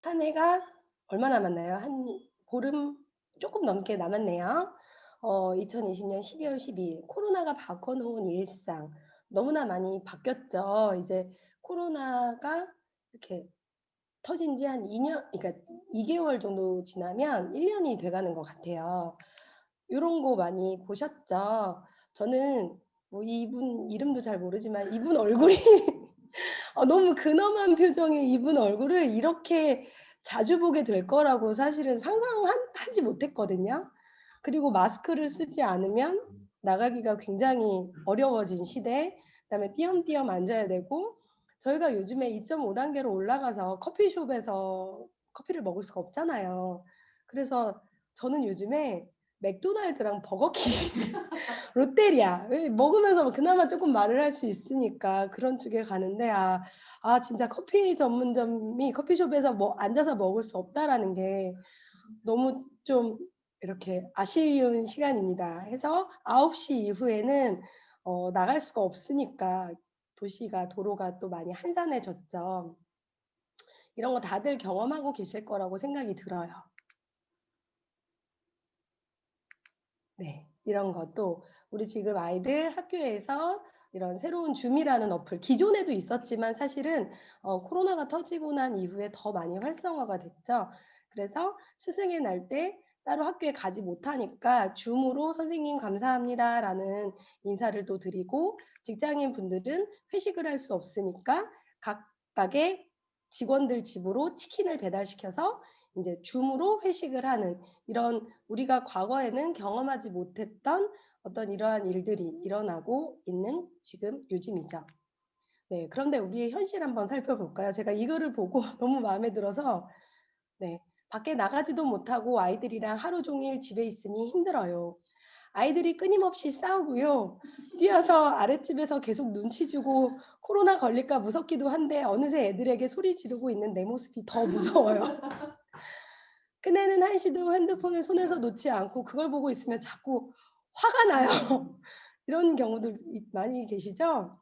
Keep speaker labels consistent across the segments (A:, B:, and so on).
A: 한 해가 얼마 남았나요? 한 보름 조금 넘게 남았네요. 2020년 12월 12일 코로나가 바꿔 놓은 일상 너무나 많이 바뀌었죠. 이제 코로나가 이렇게 터진 지 한 2년, 그러니까 2 개월 정도 지나면 1 년이 돼 가는 것 같아요. 요런 거 많이 보셨죠? 저는 뭐 이분 이름도 잘 모르지만 이분 얼굴이 너무 근엄한 표정의 이분 얼굴을 이렇게 자주 보게 될 거라고 사실은 하지 못했거든요. 그리고 마스크를 쓰지 않으면 나가기가 굉장히 어려워진 시대, 그다음에 띄엄띄엄 앉아야 되고, 저희가 요즘에 2.5 단계로 올라가서 커피숍에서 커피를 먹을 수가 없잖아요. 그래서 저는 요즘에 맥도날드랑 버거킹 롯데리아 왜 먹으면서 그나마 쪼끔 말을 할 수 있으니까 그런 쪽에 가는데, 진짜 커피 전문점이 커피숍에서 뭐 앉아서 먹을 수 없다라는 게 너무 좀 이렇게 아쉬운 시간입니다. 해서 9시 이후에는 나갈 수가 없으니까 도로가 또 많이 한산해졌죠. 이런 거 다들 경험하고 계실 거라고 생각이 들어요. 네. 이런 것도 우리 지금 아이들 학교에서 이런 새로운 줌이라는 어플, 기존에도 있었지만 사실은 코로나가 터지고 난 이후에 더 많이 활성화가 됐죠. 그래서 스승의 날 때 따로 학교에 가지 못하니까 줌으로 "선생님 감사합니다."라는 인사를 또 드리고, 직장인분들은 회식을 할 수 없으니까 각각의 직원들 집으로 치킨을 배달시켜서 인제 줌으로 회식을 하는, 이런 우리가 과거에는 경험하지 못했던 어떤 이러한 일들이 일어나고 있는 지금 요즘이죠. 네. 그런데 우리의 현실 한번 살펴볼까요? 제가 이거를 보고 너무 마음에 들어서. 네. 밖에 나가지도 못하고 아이들이랑 하루 종일 집에 있으니 힘들어요. 아이들이 끊임없이 싸우고요. 뛰어서 아랫집에서 계속 눈치 주고 코로나 걸릴까 무섭기도 한데 어느새 애들에게 소리 지르고 있는 내 모습이 더 무서워요. 큰애는 한시도 핸드폰을 손에서 놓지 않고 그걸 보고 있으면 자꾸 화가 나요. 이런 경우들 많이 계시죠?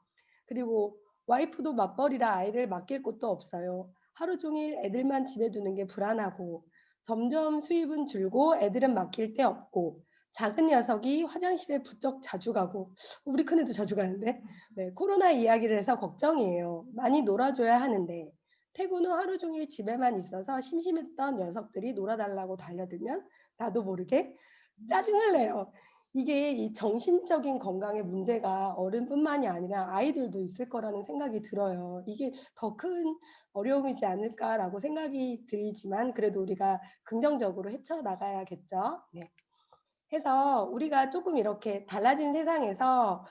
A: 그리고 와이프도 맞벌이라 아이를 맡길 곳도 없어요. 하루 종일 애들만 집에 두는 게 불안하고, 점점 수입은 줄고 애들은 맡길 데 없고, 작은 녀석이 화장실에 부쩍 자주 가고, 우리 큰애도 자주 가는데. 네, 코로나 이야기를 해서 걱정이에요. 많이 놀아줘야 하는데 퇴근 후 하루 종일 집에만 있어서 심심했던 녀석들이 놀아 달라고 달려들면 나도 모르게 짜증을 내요. 이게 이 정신적인 건강에 문제가 어른뿐만이 아니라 아이들도 있을 거라는 생각이 들어요. 이게 '더 큰 어려움이지 않을까.'라고 생각이 들지만, 그래도 우리가 긍정적으로 헤쳐나가야겠죠. 네. 해서 우리가 쪼끔 이렇게 달라진 세상에서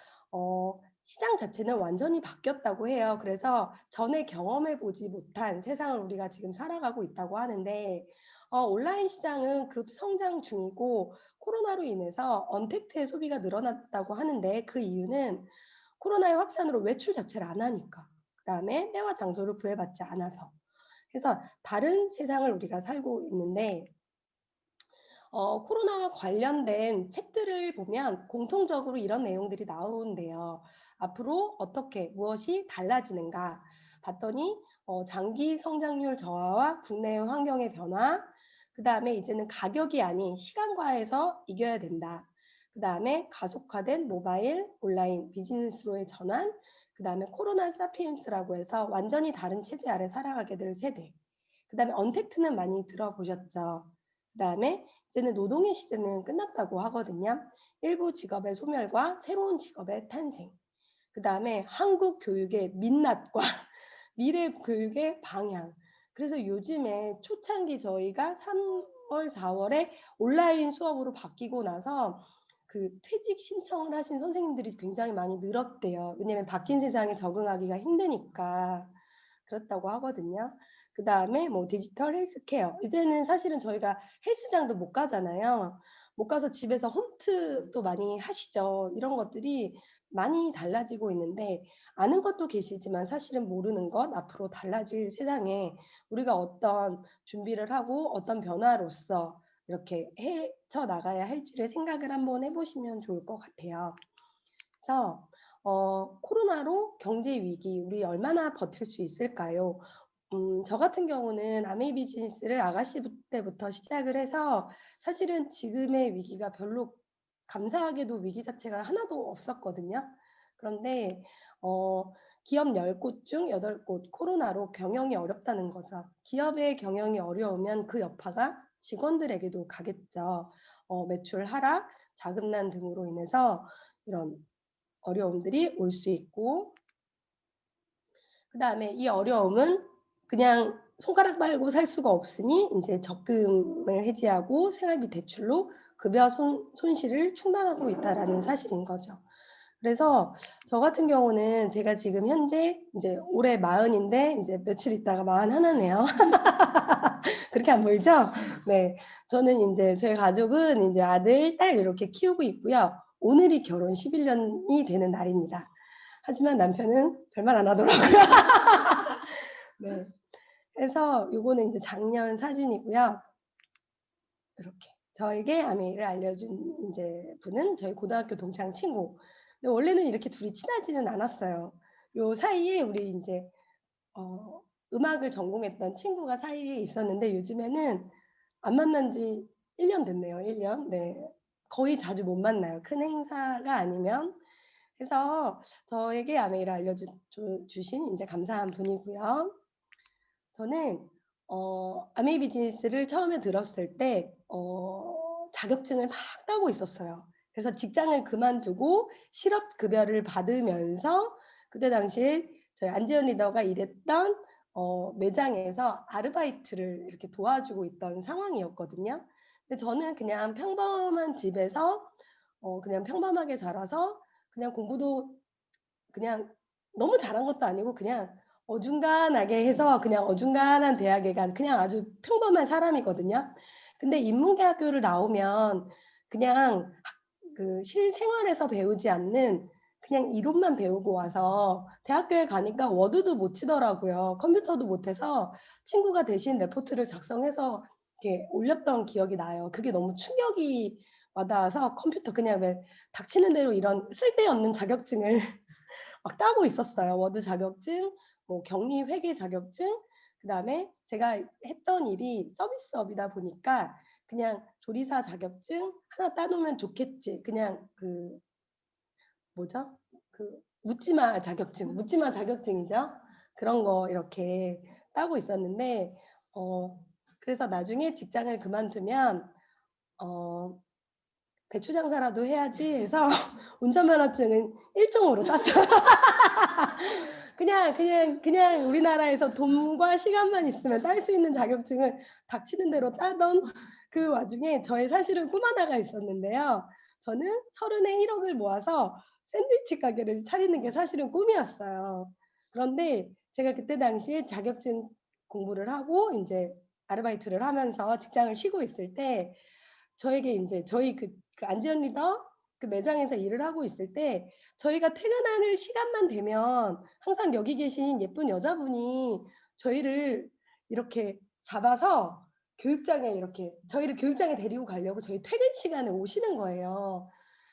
A: 시장 자체는 완전히 바뀌었다고 해요. 그래서 전에 경험해 보지 못한 세상을 우리가 지금 살아가고 있다고 하는데, 온라인 시장은 급성장 중이고 코로나로 인해서 언택트의 소비가 늘어났다고 하는데, 그 이유는 코로나의 확산으로 외출 자체를 안 하니까. 그다음에 때와 장소를 구애받지 않아서. 그래서 다른 세상을 우리가 살고 있는데, 코로나와 관련된 책들을 보면 공통적으로 이런 내용들이 나오는데요. 앞으로 어떻게 무엇이 달라지는가 봤더니, 장기 성장률 저하와 국내 환경의 변화, 그다음에 이제는 가격이 아닌 시간과에서 이겨야 된다. 그다음에 가속화된 모바일, 온라인 비즈니스로의 전환, 그다음에 코로나 사피엔스라고 해서 완전히 다른 체제 아래 살아가게 될 세대. 그다음에 언택트는 많이 들어보셨죠? 그다음에 이제는 노동의 시대는 끝났다고 하거든요. 일부 직업의 소멸과 새로운 직업의 탄생. 그다음에 한국 교육의 민낯과 미래 교육의 방향. 그래서 요즘에 초창기 저희가 3 월, 4 월에 온라인 수업으로 바뀌고 나서 퇴직 신청을 하신 선생님들이 굉장히 많이 늘었대요. 왜냐하면 바뀐 세상에 적응하기가 힘드니까. 그렇다고 하거든요. 그다음에 뭐 디지털 헬스케어. 이제는 사실은 저희가 헬스장도 못 가잖아요. 못 가서 집에서 홈트도 많이 하시죠. 이런 것들이 많이 달라지고 있는데, 아는 것도 계시지만 사실은 모르는 것, 앞으로 달라질 세상에 우리가 어떤 준비를 하고 어떤 변화로서 이렇게 헤쳐 나가야 할지를 생각을 한번 해 보시면 좋을 것 같아요. 그래서 코로나로 경제 위기 우리 얼마나 버틸 수 있을까요? 저 같은 경우는 아메이 비즈니스를 아가씨 때부터 시작을 해서 사실은 지금의 위기가 별로 감사하게도 위기 자체가 하나도 없었거든요. 그런데 어 기업 10곳 중 8곳 코로나로 경영이 어렵다는 거죠. 기업의 경영이 어려우면 그 여파가 직원들에게도 가겠죠. 매출 하락, 자금난 등으로 인해서 이런 어려움들이 올 수 있고, 그다음에 이 어려움은 그냥 손가락 빨고 살 수가 없으니 인제 적금을 해지하고 생활비 대출로 급여 손실을 충당하고 있다라는 사실인 거죠. 그래서 저 같은 경우는 제가 지금 현재 인제 올해 40 인데 인제 며칠 있다가 41 네요. 그렇게 안 보이죠? 네. 저는 인제 저희 가족은 인제 아들, 딸 이렇게 키우고 있고요. 오늘이 결혼 11 년이 되는 날입니다. 하지만 남편은 별말 안 하더라고요. 네. 그래서 요거는 인제 작년 사진이고요. 이렇게 저에게 아메이를 알려준 인제 분은 저희 고등학교 동창 친구. 근데 원래는 이렇게 둘이 친하지는 않았어요. 요 사이에 우리 인제 어 음악을 전공했던 친구가 사이에 있었는데 요즘에는 안 만난 지 1년 됐네요, 1 년. 네. 거의 자주 못 만나요, 큰 행사가 아니면. 그래서 저에게 아메이를 알려주 주신 인제 감사한 분이고요. 저는 아메이 비즈니스를 처음에 들었을 때 자격증을 막 따고 있었어요. 그래서 직장을 그만두고 실업 급여를 받으면서 그때 당시에 저희 안지연 리더가 일했던 매장에서 아르바이트를 이렇게 도와주고 있던 상황이었거든요. 근데 저는 그냥 평범한 집에서 그냥 평범하게 자라서 그냥 공부도 그냥 너무 잘한 것도 아니고 그냥 어중간하게 해서 그냥 어중간한 대학에 간 그냥 아주 평범한 사람이거든요. 근데 인문계학교를 나오면 그냥 실생활에서 배우지 않는 그냥 이론만 배우고 와서 대학교에 가니까 워드도 못 치더라고요. 컴퓨터도 못해서 친구가 대신 레포트를 작성해서 이렇게 올렸던 기억이 나요. 그게 너무 충격이 와닿아서 컴퓨터 그냥 왜 닥치는 대로 이런 쓸데없는 자격증을 막 따고 있었어요. 워드 자격증, 뭐 격리 회계 자격증, 그다음에 제가 했던 일이 서비스업이다 보니까 그냥 조리사 자격증 하나 따 놓으면 좋겠지. 그냥 뭐죠? 묻지마 자격증이죠. 그런 거 이렇게 따고 있었는데 어 그래서 나중에 직장을 그만두면 어 '배추 장사라도 해야지.' 해서 운전면허증은 1 종으로 땄어요. 그냥 우리나라에서 돈과 시간만 있으면 딸 수 있는 자격증을 닥치는 대로 따던 그 와중에 저의 사실은 꿈 하나가 있었는데요. 저는 30에 1 억을 모아서 샌드위치 가게를 차리는 게 사실은 꿈이었어요. 그런데 제가 그때 당시에 자격증 공부를 하고 인제 아르바이트를 하면서 직장을 쉬고 있을 때 저에게 인제 저희 안지연 리더 그 매장에서 일을 하고 있을 때 저희가 퇴근하는 시간만 되면 항상 여기 계신 예쁜 여자분이 저희를 이렇게 잡아서 교육장에 이렇게 저희를 교육장에 데리고 가려고 저희 퇴근 시간에 오시는 거예요.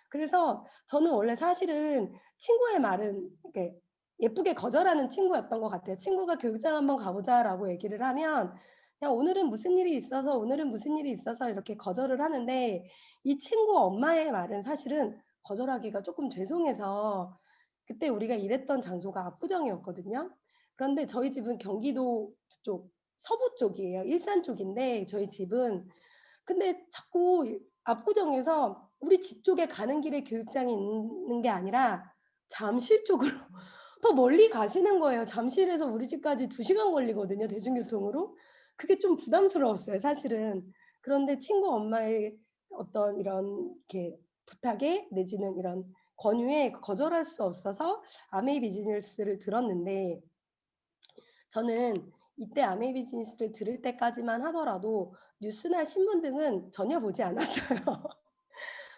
A: 그래서 저는 원래 사실은 친구의 말은 이렇게 예쁘게 거절하는 친구였던 것 같아요. 친구가 "교육장 한번 가 보자."라고 얘기를 하면 그냥 "오늘은 무슨 일이 있어서, 오늘은 무슨 일이 있어서." 이렇게 거절을 하는데 이 친구 엄마의 말은 사실은 거절하기가 쪼끔 죄송해서 그때 우리가 일했던 장소가 압구정이었거든요. 그런데 저희 집은 경기도 쪽 서부 쪽이에요. 일산 쪽인데 저희 집은 근데 자꾸 압구정에서 우리 집 쪽에 가는 길에 교육장이 있는 게 아니라 잠실 쪽으로 더 멀리 가시는 거예요. 잠실에서 우리 집까지 2 시간 걸리거든요, 대중교통으로. 그게 좀 부담스러웠어요, 사실은. 그런데 친구 엄마의 어떤 이런 이렇게 부탁에 내지는 이런 권유에 거절할 수 없어서 아메이 비즈니스를 들었는데 저는 이때 아메이 비즈니스를 들을 때까지만 하더라도 뉴스나 신문 등은 전혀 보지 않았어요.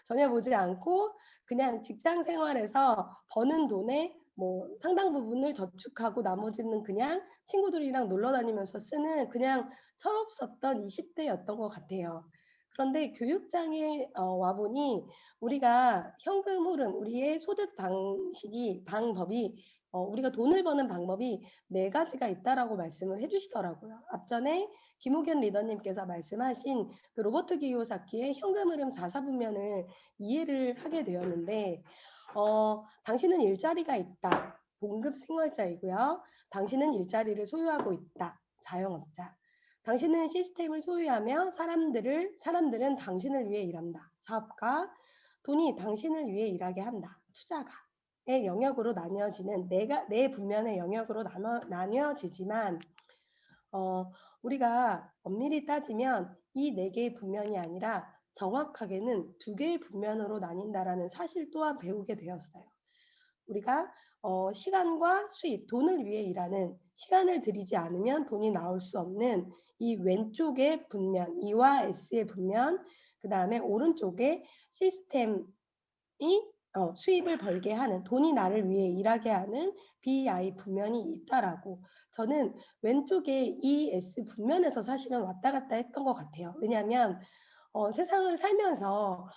A: 전혀 보지 않고 그냥 직장 생활에서 버는 돈의 뭐 상당 부분을 저축하고 나머지는 그냥 친구들이랑 놀러 다니면서 쓰는 그냥 철없었던 20 대였던 것 같아요. 그런데 교육장에 와 보니 우리가 현금 흐름, 우리의 소득 방식이 방법이 우리가 돈을 버는 방법이 네 가지가 있다라고 말씀을 해 주시더라고요. 앞전에 김옥현 리더님께서 말씀하신 그 로버트 기요사키의 현금 흐름 4사분면을 이해를 하게 되었는데 당신은 일자리가 있다. 봉급 생활자이고요. 당신은 일자리를 소유하고 있다. 자영업자. 당신은 시스템을 소유하며 사람들은 당신을 위해 일한다. 사업가. 돈이 당신을 위해 일하게 한다. 투자가. 의 영역으로 나뉘어지는 네 분면의 영역으로 나뉘어지지만 우리가 엄밀히 따지면 이 네 개의 분면이 아니라 정확하게는 두 개의 분면으로 나뉜다라는 사실 또한 배우게 되었어요. 우리가 시간과 수입, 돈을 위해 일하는, 시간을 들이지 않으면 돈이 나올 수 없는 이 왼쪽의 분면, E와 S의 분면, 그 다음에 오른쪽에 시스템이 수입을 벌게 하는, 돈이 나를 위해 일하게 하는 BI 분면이 있다라고 저는 왼쪽에 ES 분면에서 사실은 왔다 갔다 했던 것 같아요. 왜냐하면 세상을 살면서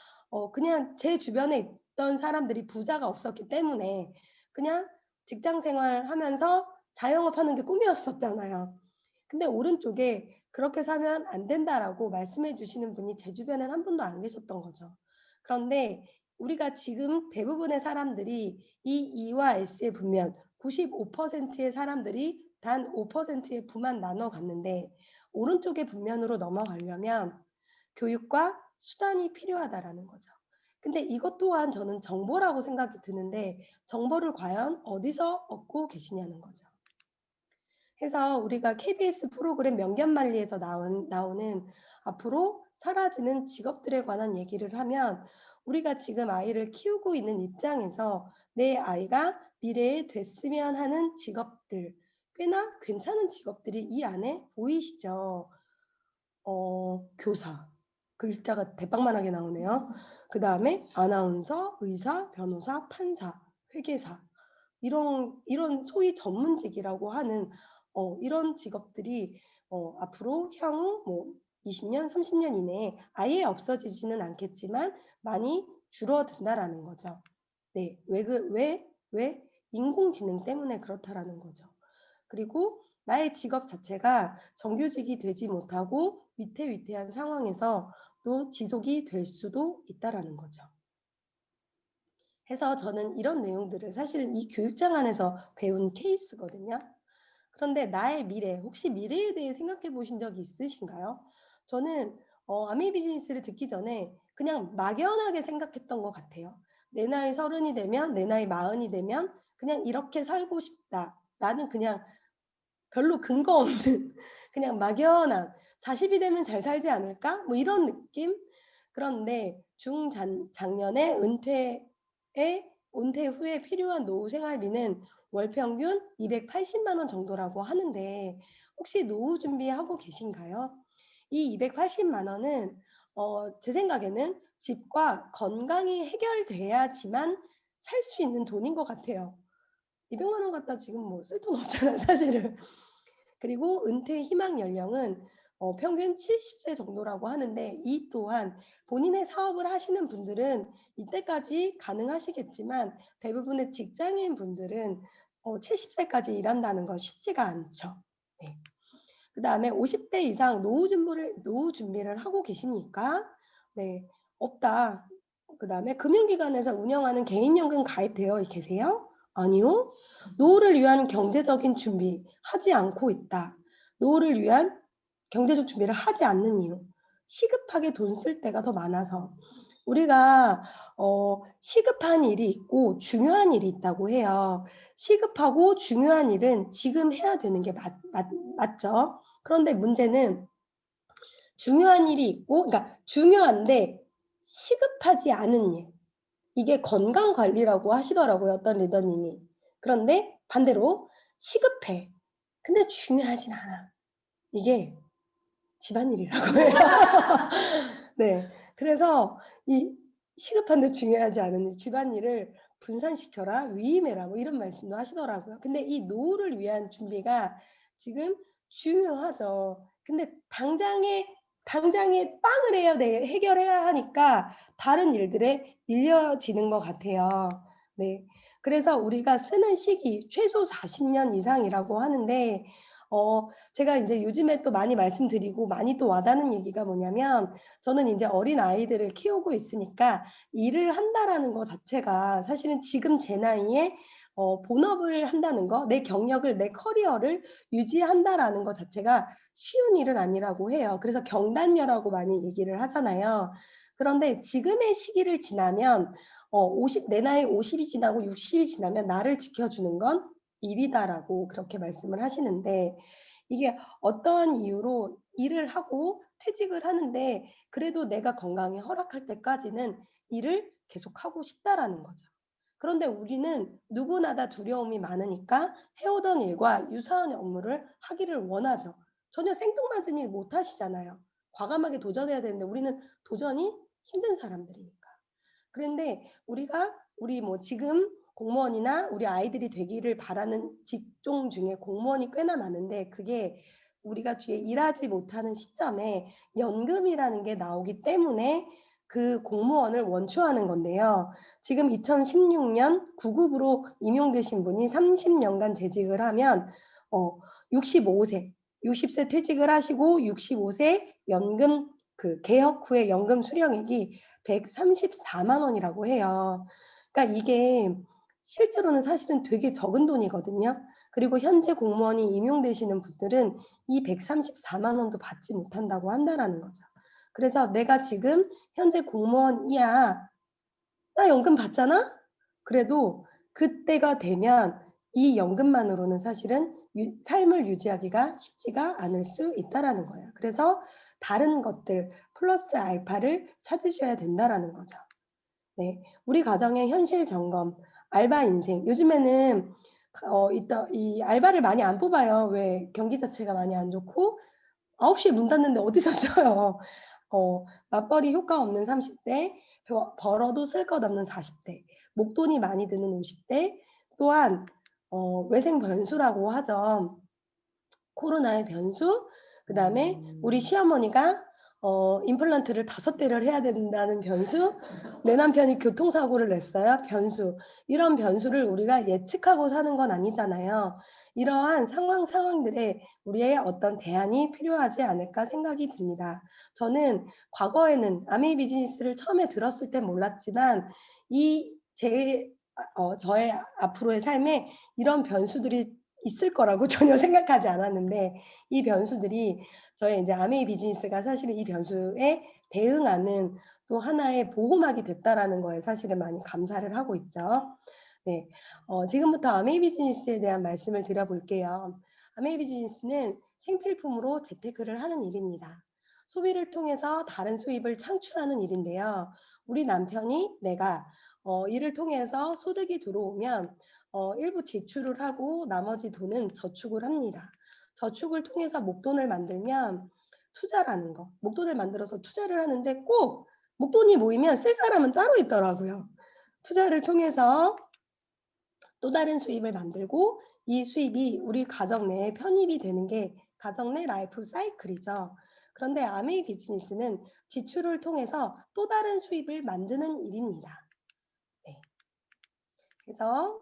A: 그냥 제 주변에 있던 사람들이 부자가 없었기 때문에 그냥 직장 생활하면서 자영업하는 게 꿈이었었잖아요. 근데 오른쪽에 "그렇게 사면 안 된다."라고 말씀해 주시는 분이 제 주변엔 한 분도 안 계셨던 거죠. 그런데 우리가 지금 대부분의 사람들이 이 E와 S의 분면 95%의 사람들이 단 5%의 부만 나눠 갔는데 오른쪽의 분면으로 넘어가려면 교육과 수단이 필요하다라는 거죠. 근데 이것 또한 저는 정보라고 생각이 드는데 정보를 과연 어디서 얻고 계시냐는 거죠. 해서 우리가 KBS 프로그램 명견만리에서 나오는 앞으로 사라지는 직업들에 관한 얘기를 하면 우리가 지금 아이를 키우고 있는 입장에서 내 아이가 미래에 됐으면 하는 직업들, 꽤나 괜찮은 직업들이 이 안에 보이시죠? 교사. 글자가 대빵만하게 나오네요. 그다음에 아나운서, 의사, 변호사, 판사, 회계사. 이런 소위 전문직이라고 하는 이런 직업들이 앞으로 향후 뭐 20년, 30년 이내에 아예 없어지지는 않겠지만 많이 줄어든다라는 거죠. 네. 왜? 인공지능 때문에 그렇다라는 거죠. 그리고 나의 직업 자체가 정규직이 되지 못하고 위태위태한 상황에서 또 지속이 될 수도 있다라는 거죠. 해서 저는 이런 내용들을 사실은 이 교육장 안에서 배운 케이스거든요. 그런데 나의 미래, 혹시 미래에 대해 생각해 보신 적이 있으신가요? 저는 아미 비즈니스를 듣기 전에 그냥 막연하게 생각했던 것 같아요. 내 나이 30이 되면, 내 나이 40이 되면 그냥 이렇게 살고 싶다라는 그냥 별로 근거 없는 그냥 막연한 40이 되면 잘 살지 않을까? 뭐 이런 느낌? 그런데 작년에 은퇴 후에 필요한 노후 생활비는 월 평균 280만 원 정도라고 하는데 혹시 노후 준비하고 계신가요? 이 280만 원은 제 생각에는 집과 건강이 해결돼야지만 살 수 있는 돈인 것 같아요. 200만 원 갖다 지금 뭐 쓸 돈 없잖아요, 사실은. 그리고 은퇴 희망 연령은 평균 70세 정도라고 하는데 이 또한 본인의 사업을 하시는 분들은 이때까지 가능하시겠지만 대부분의 직장인 분들은 70세까지 일한다는 건 쉽지가 않죠. 네. 그다음에 50대 이상 노후 준비를 하고 계십니까? 네. 없다. 그다음에 금융기관에서 운영하는 개인연금 가입되어 계세요? 아니요. 노후를 위한 경제적인 준비 하지 않고 있다. 노후를 위한 경제적 준비를 하지 않는 이유. 시급하게 돈 쓸 때가 더 많아서. 우리가 시급한 일이 있고 중요한 일이 있다고 해요. 시급하고 중요한 일은 지금 해야 되는 게 맞죠. 그런데 문제는 중요한 일이 있고 그러니까 중요한데 시급하지 않은 일. 이게 건강 관리라고 하시더라고요, 어떤 리더님이. 그런데 반대로 시급해. 근데 중요하진 않아. 이게 집안일이라고 해요. 네. 그래서 이 시급한데 중요하지 않은 일, 집안일을 분산시켜라, 위임해라 뭐 이런 말씀도 하시더라고요. 근데 이 노후를 위한 준비가 지금 중요하죠. 근데 당장에 빵을 해결해야 하니까 다른 일들에 밀려지는 것 같아요. 네. 그래서 우리가 쓰는 시기 최소 40년 이상이라고 하는데 제가 인제 요즘에 또 많이 말씀드리고 많이 또 와 닿는 얘기가 뭐냐면 저는 인제 어린아이들을 키우고 있으니까 일을 한다라는 거 자체가 사실은 지금 제 나이에 본업을 한다는 거, 내 경력을 내 커리어를 유지한다라는 것 자체가 쉬운 일은 아니라고 해요. 그래서 경단녀라고 많이 얘기를 하잖아요. 그런데 지금의 시기를 지나면 50 내 나이 50이 지나고 60이 지나면 나를 지켜주는 건 일이다라고 그렇게 말씀을 하시는데 이게 어떠한 이유로 일을 하고 퇴직을 하는데 그래도 내가 건강이 허락할 때까지는 일을 계속하고 싶다라는 거죠. 그런데 우리는 누구나 다 두려움이 많으니까 해오던 일과 유사한 업무를 하기를 원하죠. 전혀 생뚱맞은 일 못 하시잖아요. 과감하게 도전해야 되는데 우리는 도전이 힘든 사람들이니까. 그런데 우리가 우리 뭐 지금 공무원이나 우리 아이들이 되기를 바라는 직종 중에 공무원이 꽤나 많은데 그게 우리가 뒤에 일하지 못하는 시점에 연금이라는 게 나오기 때문에 그 공무원을 원추하는 건데요. 지금 2016년 9급으로 임용되신 분이 30년간 재직을 하면 어 65세, 60세 퇴직을 하시고 65세 연금 그 개혁 후에 연금 수령액이 134만 원이라고 해요. 그러니까 이게 실제로는 사실은 되게 적은 돈이거든요. 그리고 현재 공무원이 임용되시는 분들은 이 134만 원도 받지 못한다고 한다라는 거죠. 그래서 '내가 지금 현재 공무원이야. 나 연금 받잖아?' 그래도 그때가 되면 이 연금만으로는 사실은 삶을 유지하기가 쉽지가 않을 수 있다라는 거예요. 그래서 다른 것들 플러스 알파를 찾으셔야 된다라는 거죠. 네. 우리 가정의 현실 점검, 알바 인생. 요즘에는 이 알바를 많이 안 뽑아요. 왜 경기 자체가 많이 안 좋고 9시에 문 닫는데 어디서 써요. 맞벌이 효과 없는 30 대, 벌어도 쓸 것 없는 40 대, 목돈이 많이 드는 50 대, 또한 외생 변수라고 하죠. 코로나의 변수, 그다음에 우리 시어머니가 임플란트를 5 대를 해야 된다는 변수, 내 남편이 교통사고를 냈어요, 변수. 이런 변수를 우리가 예측하고 사는 건 아니잖아요. 이러한 상황들에 우리의 어떤 대안이 필요하지 않을까 생각이 듭니다. 저는 과거에는 아메이 비즈니스를 처음에 들었을 땐 몰랐지만 이 제 저의 앞으로의 삶에 이런 변수들이 있을 거라고 전혀 생각하지 않았는데 이 변수들이 저의 인제 아메이 비즈니스가 사실은 이 변수에 대응하는 또 하나의 보호막이 됐다라는 거에 사실은 많이 감사를 하고 있죠. 네. 지금부터 아메이 비즈니스에 대한 말씀을 드려 볼게요. 아메이 비즈니스는 생필품으로 재테크를 하는 일입니다. 소비를 통해서 다른 수입을 창출하는 일인데요. 우리 남편이 내가 이를 통해서 소득이 들어오면 일부 지출을 하고 나머지 돈은 저축을 합니다. 저축을 통해서 목돈을 만들면 투자라는 거, 목돈을 만들어서 투자를 하는데 꼭 목돈이 모이면 쓸 사람은 따로 있더라고요. 투자를 통해서 또 다른 수입을 만들고 이 수입이 우리 가정 내에 편입이 되는 게 가정 내 라이프 사이클이죠. 그런데 아메이 비즈니스는 지출을 통해서 또 다른 수입을 만드는 일입니다. 네. 그래서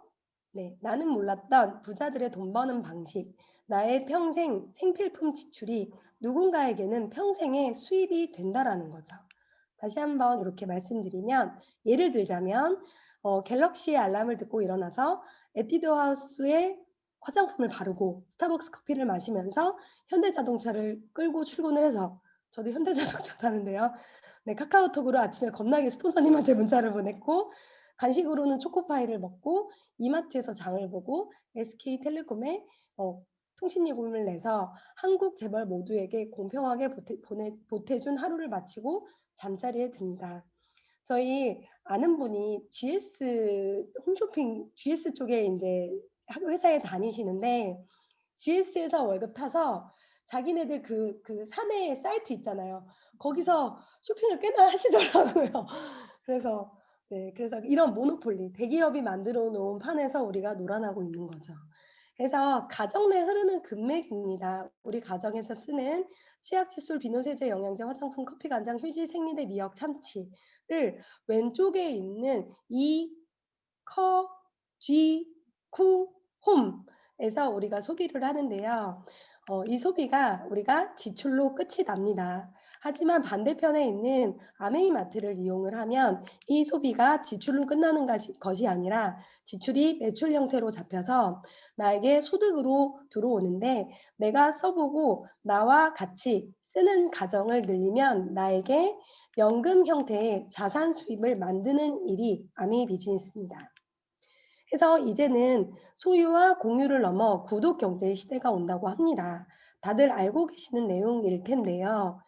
A: 네, 나는 몰랐던 부자들의 돈 버는 방식, 나의 평생 생필품 지출이 누군가에게는 평생의 수입이 된다라는 거죠. 다시 한번 이렇게 말씀드리면 예를 들자면 갤럭시의 알람을 듣고 일어나서 에뛰드 하우스의 화장품을 바르고 스타벅스 커피를 마시면서 현대자동차를 끌고 출근을 해서 저도 현대자동차 타는데요. 네, 카카오톡으로 아침에 겁나게 스폰서님한테 문자를 보냈고 간식으로는 초코파이를 먹고 이마트에서 장을 보고 SK텔레콤에 통신요금을 내서 한국 재벌 모두에게 공평하게 보태준 하루를 마치고 잠자리에 듭니다. 저희 아는 분이 GS 홈쇼핑 GS 쪽에 인제 회사에 다니시는데 GS에서 월급 타서 자기네들 그 사내 사이트 있잖아요. 거기서 쇼핑을 꽤나 하시더라고요. 그래서 네, 그래서 이런 모노폴리 대기업이 만들어 놓은 판에서 우리가 놀아나고 있는 거죠. 그래서 가정 내 흐르는 금맥입니다. 우리 가정에서 쓰는 치약, 칫솔, 비누세제, 영양제, 화장품, 커피, 간장, 휴지, 생리대, 미역, 참치를 왼쪽에 있는 이 커 G, Q, 홈에서 우리가 소비를 하는데요. 이 소비가 우리가 지출로 끝이 납니다. 하지만 반대편에 있는 아메이마트를 이용을 하면 이 소비가 지출로 끝나는 것이 아니라 지출이 매출 형태로 잡혀서 나에게 소득으로 들어오는데 내가 써보고 나와 같이 쓰는 가정을 늘리면 나에게 연금 형태의 자산 수입을 만드는 일이 아메이 비즈니스입니다. 그래서 이제는 소유와 공유를 넘어 구독 경제의 시대가 온다고 합니다. 다들 알고 계시는 내용일 텐데요.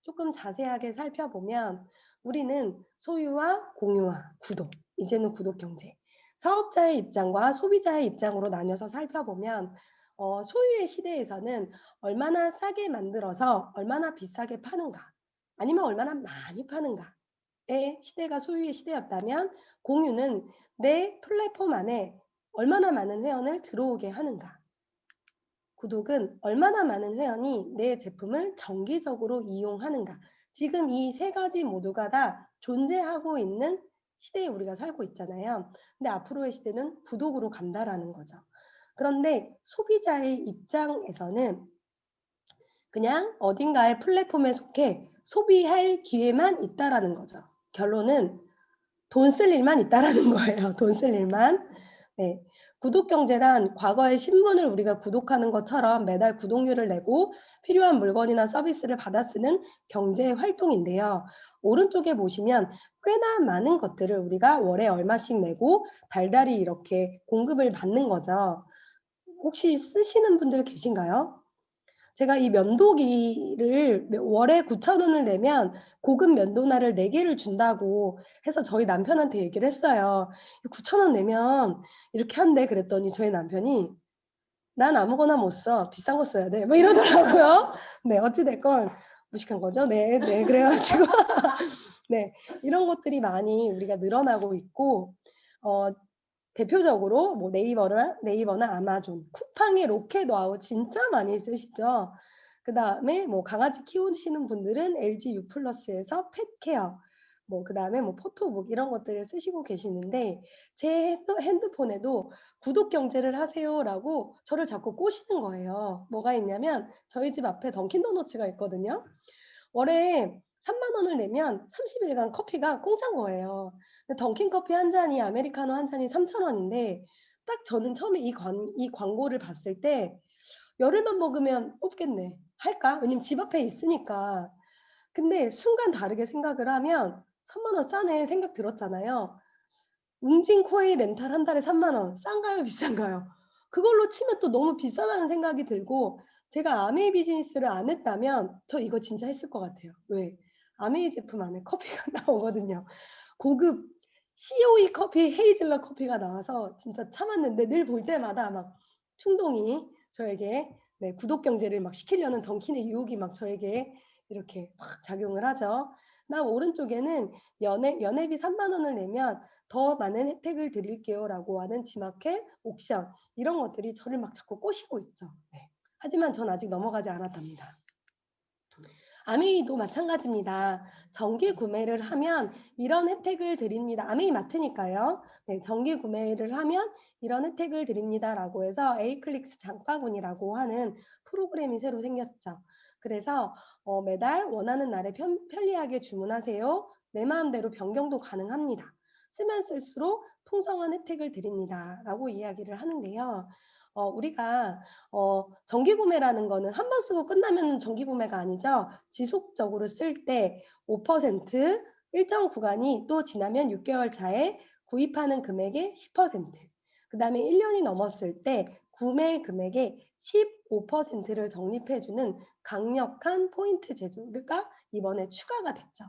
A: 조금 자세하게 살펴보면 우리는 소유와 공유와 구독, 이제는 구독 경제, 사업자의 입장과 소비자의 입장으로 나뉘어서 살펴보면 소유의 시대에서는 얼마나 싸게 만들어서 얼마나 비싸게 파는가, 아니면 얼마나 많이 파는가의 시대가 소유의 시대였다면 공유는 내 플랫폼 안에 얼마나 많은 회원을 들어오게 하는가, 구독은 얼마나 많은 회원이 내 제품을 정기적으로 이용하는가. 지금 이 세 가지 모두가 다 존재하고 있는 시대에 우리가 살고 있잖아요. 근데 앞으로의 시대는 구독으로 간다라는 거죠. 그런데 소비자의 입장에서는 그냥 어딘가의 플랫폼에 속해 소비할 기회만 있다라는 거죠. 결론은 돈 쓸 일만 있다라는 거예요. 돈 쓸 일만. 네. 구독 경제란 과거의 신문을 우리가 구독하는 것처럼 매달 구독료를 내고 필요한 물건이나 서비스를 받아 쓰는 경제 활동인데요. 오른쪽에 보시면 꽤나 많은 것들을 우리가 월에 얼마씩 내고 달달이 이렇게 공급을 받는 거죠. 혹시 쓰시는 분들 계신가요? 제가 이 면도기를 월에 9,000원을 내면 고급 면도날을 4 개를 준다고 해서 저희 남편한테 얘기를 했어요. "9,000원 내면 이렇게 한대." 그랬더니 저희 남편이 "난 아무거나 못 써. 비싼 거 써야 돼." 뭐 이러더라고요. 네, 어찌 됐건 무식한 거죠. 네. 네. 그래 가지고 네, 이런 것들이 많이 우리가 늘어나고 있고 어 대표적으로 뭐 네이버나 아마존, 쿠팡의 로켓와우 진짜 많이 쓰시죠. 그다음에 뭐 강아지 키우시는 분들은 LG U+에서 펫케어, 뭐 그다음에 뭐 포토북 이런 것들을 쓰시고 계시는데 제 핸드폰에도 "구독 경제를 하세요."라고 저를 자꾸 꼬시는 거예요. 뭐가 있냐면 저희 집 앞에 던킨 도너츠가 있거든요. 월에 3만 원을 내면 30일간 커피가 공짜인 거예요. 근데 던킨 커피 한 잔이 아메리카노 한 잔이 3,000원인데 딱 저는 처음에 이 광고를 봤을 때 '열흘만 먹으면 뽑겠네. 할까?' 왜냐면 집 앞에 있으니까. 근데 순간 다르게 생각을 하면 '3만 원 싸네.' 생각 들었잖아요. 웅진 코웨이 렌탈 한 달에 3만 원 싼가요, 비싼가요? 그걸로 치면 또 너무 비싸다는 생각이 들고 제가 아메이 비즈니스를 안 했다면 저 이거 진짜 했을 것 같아요. 왜? 아메이 제품 안에 커피가 나오거든요. 고급 COE 커피, 헤이즐넛 커피가 나와서 진짜 참았는데 늘 볼 때마다 막 충동이 저에게, 네, 구독 경제를 막 시키려는 던킨의 유혹이 막 저에게 이렇게 막 작용을 하죠. 그다음 오른쪽에는 연회비 3만 원을 내면 "더 많은 혜택을 드릴게요."라고 하는 지마켓, 옥션 이런 것들이 저를 막 자꾸 꼬시고 있죠. 네. 하지만 전 아직 넘어가지 않았답니다. 아메이도 마찬가지입니다. 정기 구매를 하면 이런 혜택을 드립니다. 아메이 마트니까요. 네, 정기 구매를 하면 이런 혜택을 드립니다라고 해서 에이클릭스 장바구니라고 하는 프로그램이 새로 생겼죠. 그래서 매달 원하는 날에 편리하게 주문하세요. 내 마음대로 변경도 가능합니다. 쓰면 쓸수록 풍성한 혜택을 드립니다라고 이야기를 하는데요. 우리가 정기 구매라는 거는 한 번 쓰고 끝나면 정기 구매가 아니죠. 지속적으로 쓸 때 5%, 일정 구간이 또 지나면 6개월 차에 구입하는 금액의 10%, 그다음에 1년이 넘었을 때 구매 금액의 15%를 적립해 주는 강력한 포인트 제도가 이번에 추가가 됐죠.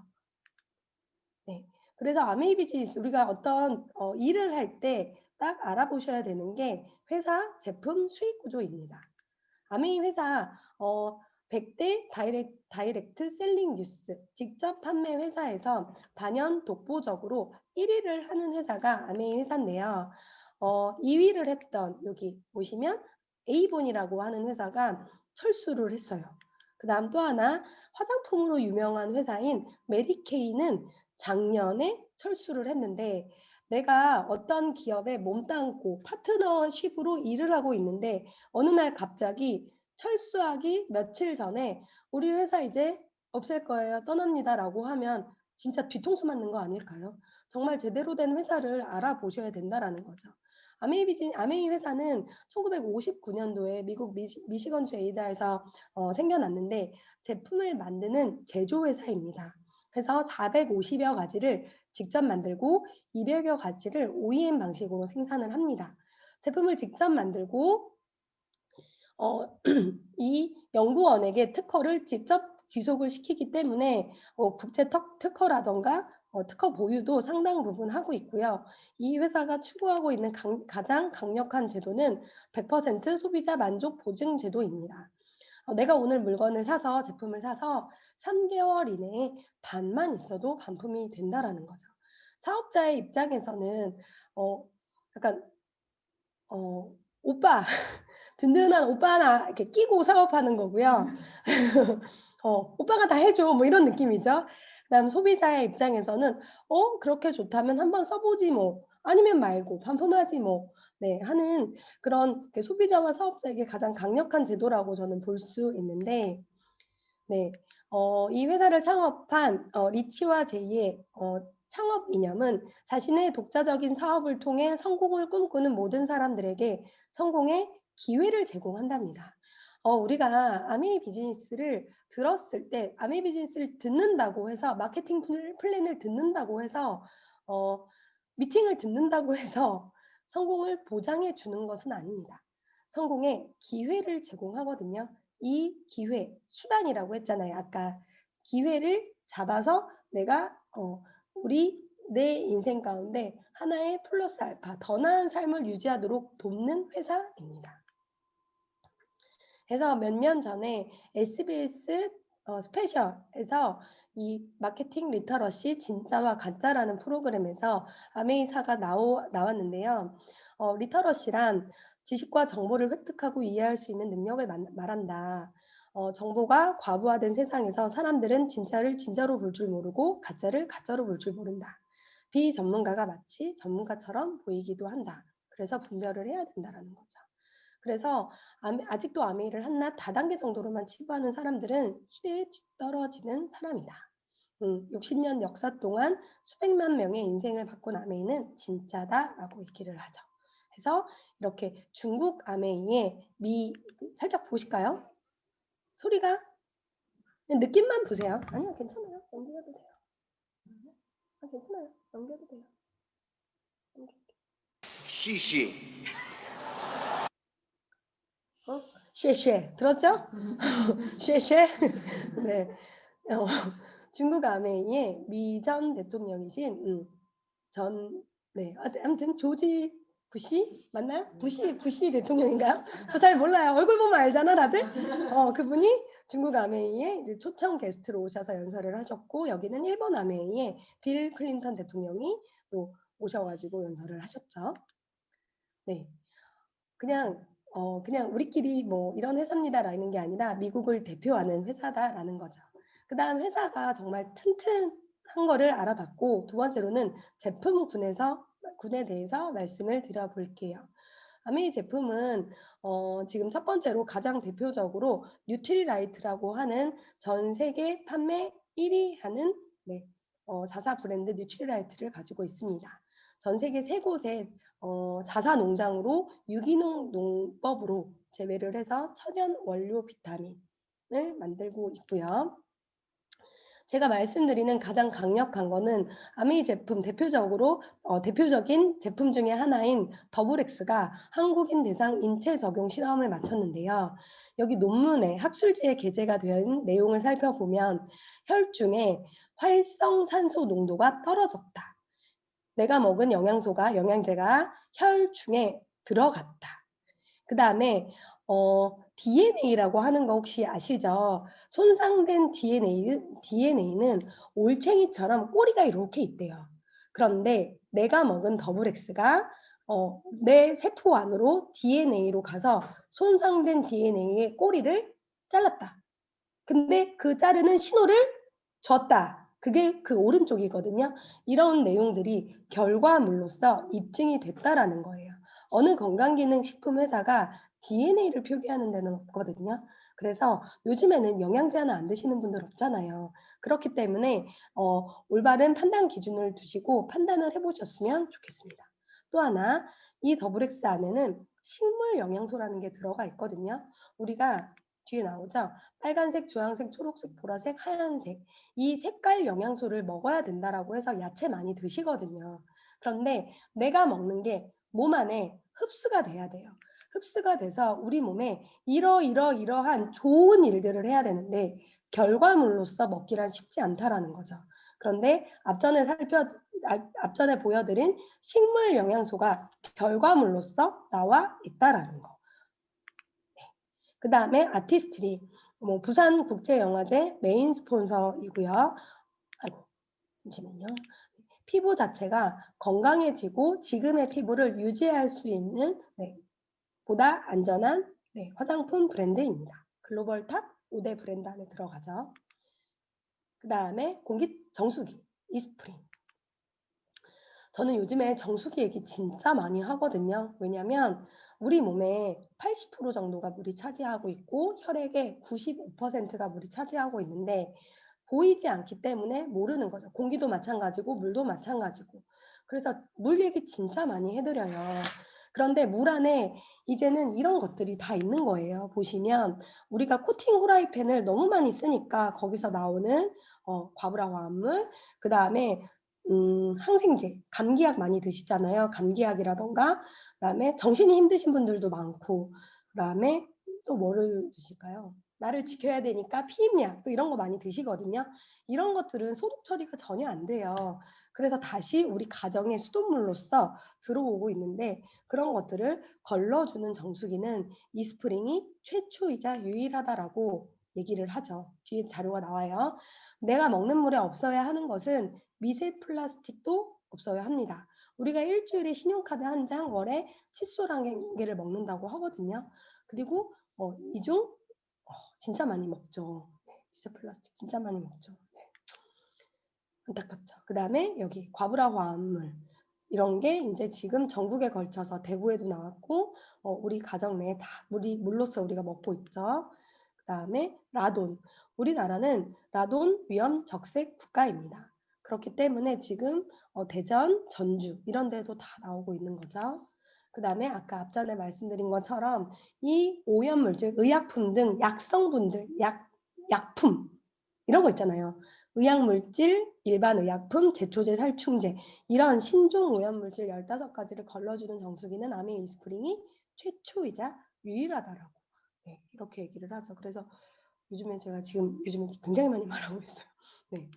A: 네. 그래서 아메이 비즈니스 우리가 어떤 일을 할 때 딱 알아보셔야 되는 게 회사 제품 수익 구조입니다. 아메이 회사 100대 다이렉트 셀링 뉴스 직접 판매 회사에서 단연 독보적으로 1 위를 하는 회사가 아메이 회사인데요. 2 위를 했던 여기 보시면 에이본이라고 하는 회사가 철수를 했어요. 그다음 또 하나 화장품으로 유명한 회사인 메디케이는 작년에 철수를 했는데 내가 어떤 기업에 몸담고 파트너십으로 일을 하고 있는데 어느 날 갑자기 철수하기 며칠 전에 "우리 회사 이제 없앨 거예요. 떠납니다."라고 하면 진짜 뒤통수 맞는 거 아닐까요? 정말 제대로 된 회사를 알아보셔야 된다라는 거죠. 아메이 회사는 1959 년도에 미국 미시건주 에이다에서 생겨났는데 제품을 만드는 제조 회사입니다. 그래서 450여 가지를 직접 만들고 200여 가지를 OEM 방식으로 생산을 합니다. 제품을 직접 만들고 이 연구원에게 특허를 직접 귀속을 시키기 때문에 국제 특허라든가 특허 보유도 상당 부분 하고 있고요. 이 회사가 추구하고 있는 가장 강력한 제도는 100% 소비자 만족 보증 제도입니다. 내가 오늘 물건을 사서 제품을 사서 3개월 이내에 반만 있어도 반품이 된다라는 거죠. 사업자의 입장에서는 어 약간 오빠 든든한 오빠 하나 이렇게 끼고 사업하는 거고요. "오빠가 다 해 줘." 뭐 이런 느낌이죠. 그다음 소비자의 입장에서는 그렇게 좋다면 한번 써 보지 뭐. 아니면 말고 반품하지 뭐." 네 하는 그런 소비자와 사업자에게 가장 강력한 제도라고 저는 볼 수 있는데 네. 이 회사를 창업한 리치와 제이의 창업 이념은 자신의 독자적인 사업을 통해 성공을 꿈꾸는 모든 사람들에게 성공의 기회를 제공한답니다. 우리가 아메이 비즈니스를 들었을 때 아메이 비즈니스를 듣는다고 해서 마케팅 플랜을 듣는다고 해서 어 미팅을 듣는다고 해서 성공을 보장해 주는 것은 아닙니다. 성공의 기회를 제공하거든요. 이 기회, 수단이라고 했잖아요. 아까 기회를 잡아서 내가 우리 내 인생 가운데 하나의 플러스 알파, 더 나은 삶을 유지하도록 돕는 회사입니다. 그래서 몇 년 전에 SBS 스페셜에서 이 마케팅 리터러시 진짜와 가짜라는 프로그램에서 아메이사가 나왔는데요. 리터러시란 지식과 정보를 획득하고 이해할 수 있는 능력을 말한다. 정보가 과부하된 세상에서 사람들은 진짜를 진짜로 볼 줄 모르고 가짜를 가짜로 볼 줄 모른다. 비전문가가 마치 전문가처럼 보이기도 한다. 그래서 분별을 해야 된다라는 거죠. 그래서 아직도 아메이를 한낱 다단계 정도로만 치부하는 사람들은 시대에 뒤떨어지는 사람이다. 60년 역사 동안 수백만 명의 인생을 바꾼 아메이는 진짜다라고 얘기를 하죠. 그래서 이렇게 중국 아메이의 살짝 보실까요? 소리가 그냥 느낌만 보세요. 아니요, 괜찮아요. 넘겨도 돼요. 괜찮아요. 넘겨도 돼요.
B: 시시.
A: 쉐쉐 들었죠? 쉐쉐. 네. 어, 중국 아메이의 미 전 대통령이신 네. 아무튼 조지 부시 맞나요? 부시 대통령인가요? 저 잘 몰라요. 얼굴 보면 알잖아, 다들. 그분이 중국 아메이에 이제 초청 게스트로 오셔서 연설을 하셨고 여기는 일본 아메이에 빌 클린턴 대통령이 또 오셔 가지고 연설을 하셨죠. 네. 그냥 우리끼리 뭐 "이런 회사입니다."라는 게 아니라 미국을 대표하는 회사다라는 거죠. 그다음 회사가 정말 튼튼한 거를 알아봤고 두 번째로는 제품군에 대해서 말씀을 드려 볼게요. 아메이 제품은 지금 첫 번째로 가장 대표적으로 뉴트리라이트라고 하는 전 세계 판매 1위 하는 네 자사 브랜드 뉴트리라이트를 가지고 있습니다. 전 세계 3곳에 자사 농장으로 유기농 농법으로 재배를 해서 천연 원료 비타민을 만들고 있고요. 제가 말씀드리는 가장 강력한 거는 아메이 제품 대표적인 제품 중에 하나인 더블엑스가 한국인 대상 인체 적용 실험을 마쳤는데요. 여기 논문에 학술지에 게재가 된 내용을 살펴보면 혈중에 활성산소 농도가 떨어졌다. 내가 먹은 영양제가 혈중에 들어갔다. 그다음에 DNA라고 하는 거 혹시 아시죠? 손상된 DNA는 올챙이처럼 꼬리가 이렇게 있대요. 그런데 내가 먹은 더블엑스가 내 세포 안으로 DNA로 가서 손상된 DNA의 꼬리를 잘랐다. 근데 그 자르는 신호를 줬다. 그게 그 오른쪽이거든요. 이런 내용들이 결과물로서 입증이 됐다라는 거예요. 어느 건강기능식품 회사가 DNA를 표기하는 데는 없거든요. 그래서 요즘에는 영양 제한을 안 드시는 분들 없잖아요. 그렇기 때문에 올바른 판단 기준을 두시고 판단을 해 보셨으면 좋겠습니다. 또 하나, 이 더블엑스 안에는 식물 영양소라는 게 들어가 있거든요. 우리가 뒤에 나오죠? 빨간색, 주황색, 초록색, 보라색, 하얀색, 이 색깔 영양소를 먹어야 된다라고 해서 야채 많이 드시거든요. 그런데 내가 먹는 게 몸 안에 흡수가 돼야 돼요. 흡수가 돼서 우리 몸에 이러이러이러한 좋은 일들을 해야 되는데 결과물로서 먹기란 쉽지 않다라는 거죠. 그런데 앞전에 보여드린 식물 영양소가 결과물로서 나와 있다라는 거. 그 다음에 아티스트리, 부산국제영화제 메인 스폰서이고요. 아이고, 잠시만요. 피부 자체가 건강해지고 지금의 피부를 유지할 수 있는 보다 안전한 화장품 브랜드입니다. 글로벌 탑 5대 브랜드 안에 들어가죠. 그 다음에 정수기, 이스프린. 저는 요즘에 정수기 얘기 진짜 많이 하거든요. 왜냐하면 우리 몸의 80% 정도가 물이 차지하고 있고 혈액의 95%가 물이 차지하고 있는데 보이지 않기 때문에 모르는 거죠. 공기도 마찬가지고 물도 마찬가지고. 그래서 물 얘기 진짜 많이 해드려요. 그런데 물 안에 이제는 이런 것들이 다 있는 거예요. 보시면 우리가 코팅 후라이팬을 너무 많이 쓰니까 거기서 나오는 과부라 화합물, 그 다음에 항생제, 감기약 많이 드시잖아요. 감기약이라던가, 그다음에 정신이 힘드신 분들도 많고, 그다음에 또 뭐를 드실까요? 나를 지켜야 되니까 피임약 또 이런 거 많이 드시거든요. 이런 것들은 소독 처리가 전혀 안 돼요. 그래서 다시 우리 가정의 수돗물로서 들어오고 있는데 그런 것들을 걸러주는 정수기는 이스프링이 최초이자 유일하다라고 얘기를 하죠. 뒤에 자료가 나와요. 내가 먹는 물에 없어야 하는 것은 미세 플라스틱도 없어야 합니다. 우리가 일주일에 신용카드 한 장, 월에 칫솔 한 개를 먹는다고 하거든요. 그리고 이중 진짜 많이 먹죠. 미세 플라스틱 진짜 많이 먹죠. 안타깝죠. 그 다음에 여기 과부라 화합물 이런 게 이제 지금 전국에 걸쳐서 대구에도 나왔고 우리 가정 내에 다 물로서 우리가 먹고 있죠. 그 다음에 라돈. 우리나라는 라돈 위험 적색 국가입니다. 그렇기 때문에 지금 대전, 전주 이런 데도 다 나오고 있는 거죠. 그 다음에 아까 앞전에 말씀드린 것처럼 이 오염물질, 의약품 등 약성분들, 약품 이런 거 있잖아요. 의약물질, 일반 의약품, 제초제, 살충제 이런 신종 오염물질 15가지를 걸러주는 정수기는 아메이스프링이 최초이자 유일하다라고 이렇게 얘기를 하죠. 그래서 요즘에 굉장히 많이 말하고 있어요. 네.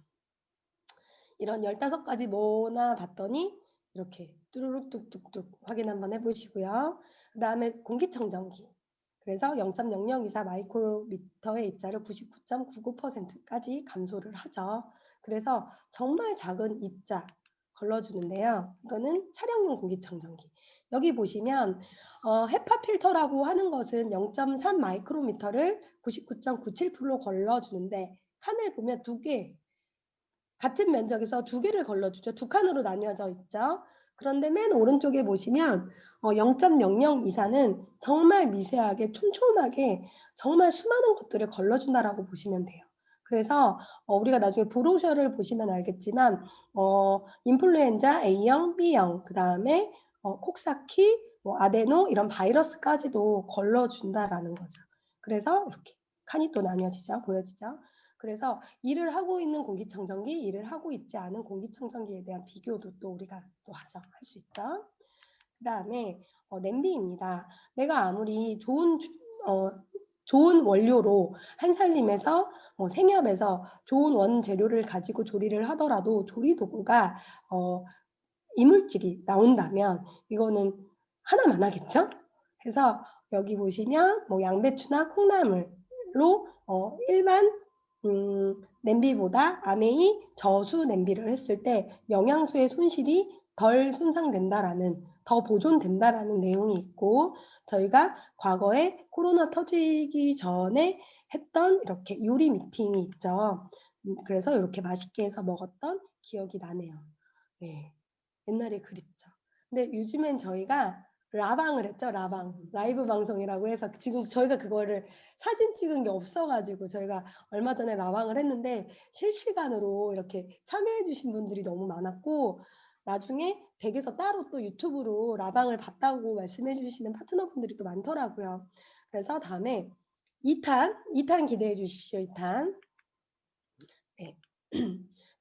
A: 이런 15가지 뭐나 봤더니 이렇게 뚜루룩 뚝뚝뚝 확인 한번 해보시고요. 그 다음에 공기청정기. 그래서 0.0024 마이크로미터의 입자를 99.99%까지 감소를 하죠. 그래서 정말 작은 입자 걸러주는데요. 이거는 차량용 공기청정기. 여기 보시면 헤파 필터라고 하는 것은 0.3 마이크로미터를 99.97%로 걸러주는데 칸을 보면 두 개, 같은 면적에서 두 개를 걸러주죠. 두 칸으로 나뉘어져 있죠. 그런데 맨 오른쪽에 보시면 0.0024는 정말 미세하게 촘촘하게 정말 수많은 것들을 걸러준다라고 보시면 돼요. 그래서 우리가 나중에 브로셔를 보시면 알겠지만 인플루엔자 A형, B형, 그 다음에 콕사키, 아데노 이런 바이러스까지도 걸러준다라는 거죠. 그래서 이렇게 칸이 또 나뉘어지죠. 보여지죠. 그래서 일을 하고 있는 공기청정기, 일을 하고 있지 않은 공기청정기에 대한 비교도 또 우리가 또 할 수 있죠. 그 다음에 냄비입니다. 내가 아무리 좋은 원료로 한살림에서 생협에서 좋은 원재료를 가지고 조리를 하더라도 조리 도구가 이물질이 나온다면 이거는 하나만 하겠죠? 그래서 여기 보시면 양배추나 콩나물로 일반 냄비보다 아메이 저수 냄비를 했을 때 영양소의 손실이 덜 손상된다라는, 더 보존된다라는 내용이 있고, 저희가 과거에 코로나 터지기 전에 했던 이렇게 요리 미팅이 있죠. 그래서 이렇게 맛있게 해서 먹었던 기억이 나네요. 네. 옛날에 그립죠. 근데 요즘엔 저희가 라방을 했죠. 라방. 라이브 방송이라고 해서 지금 저희가 그거를 사진 찍은 게 없어 가지고 저희가 얼마 전에 라방을 했는데 실시간으로 이렇게 참여해 주신 분들이 너무 많았고 나중에 댁에서 따로 또 유튜브로 라방을 봤다고 말씀해 주시는 파트너분들이 또 많더라고요. 그래서 다음에 2탄, 2탄 기대해 주십시오. 2탄. 네.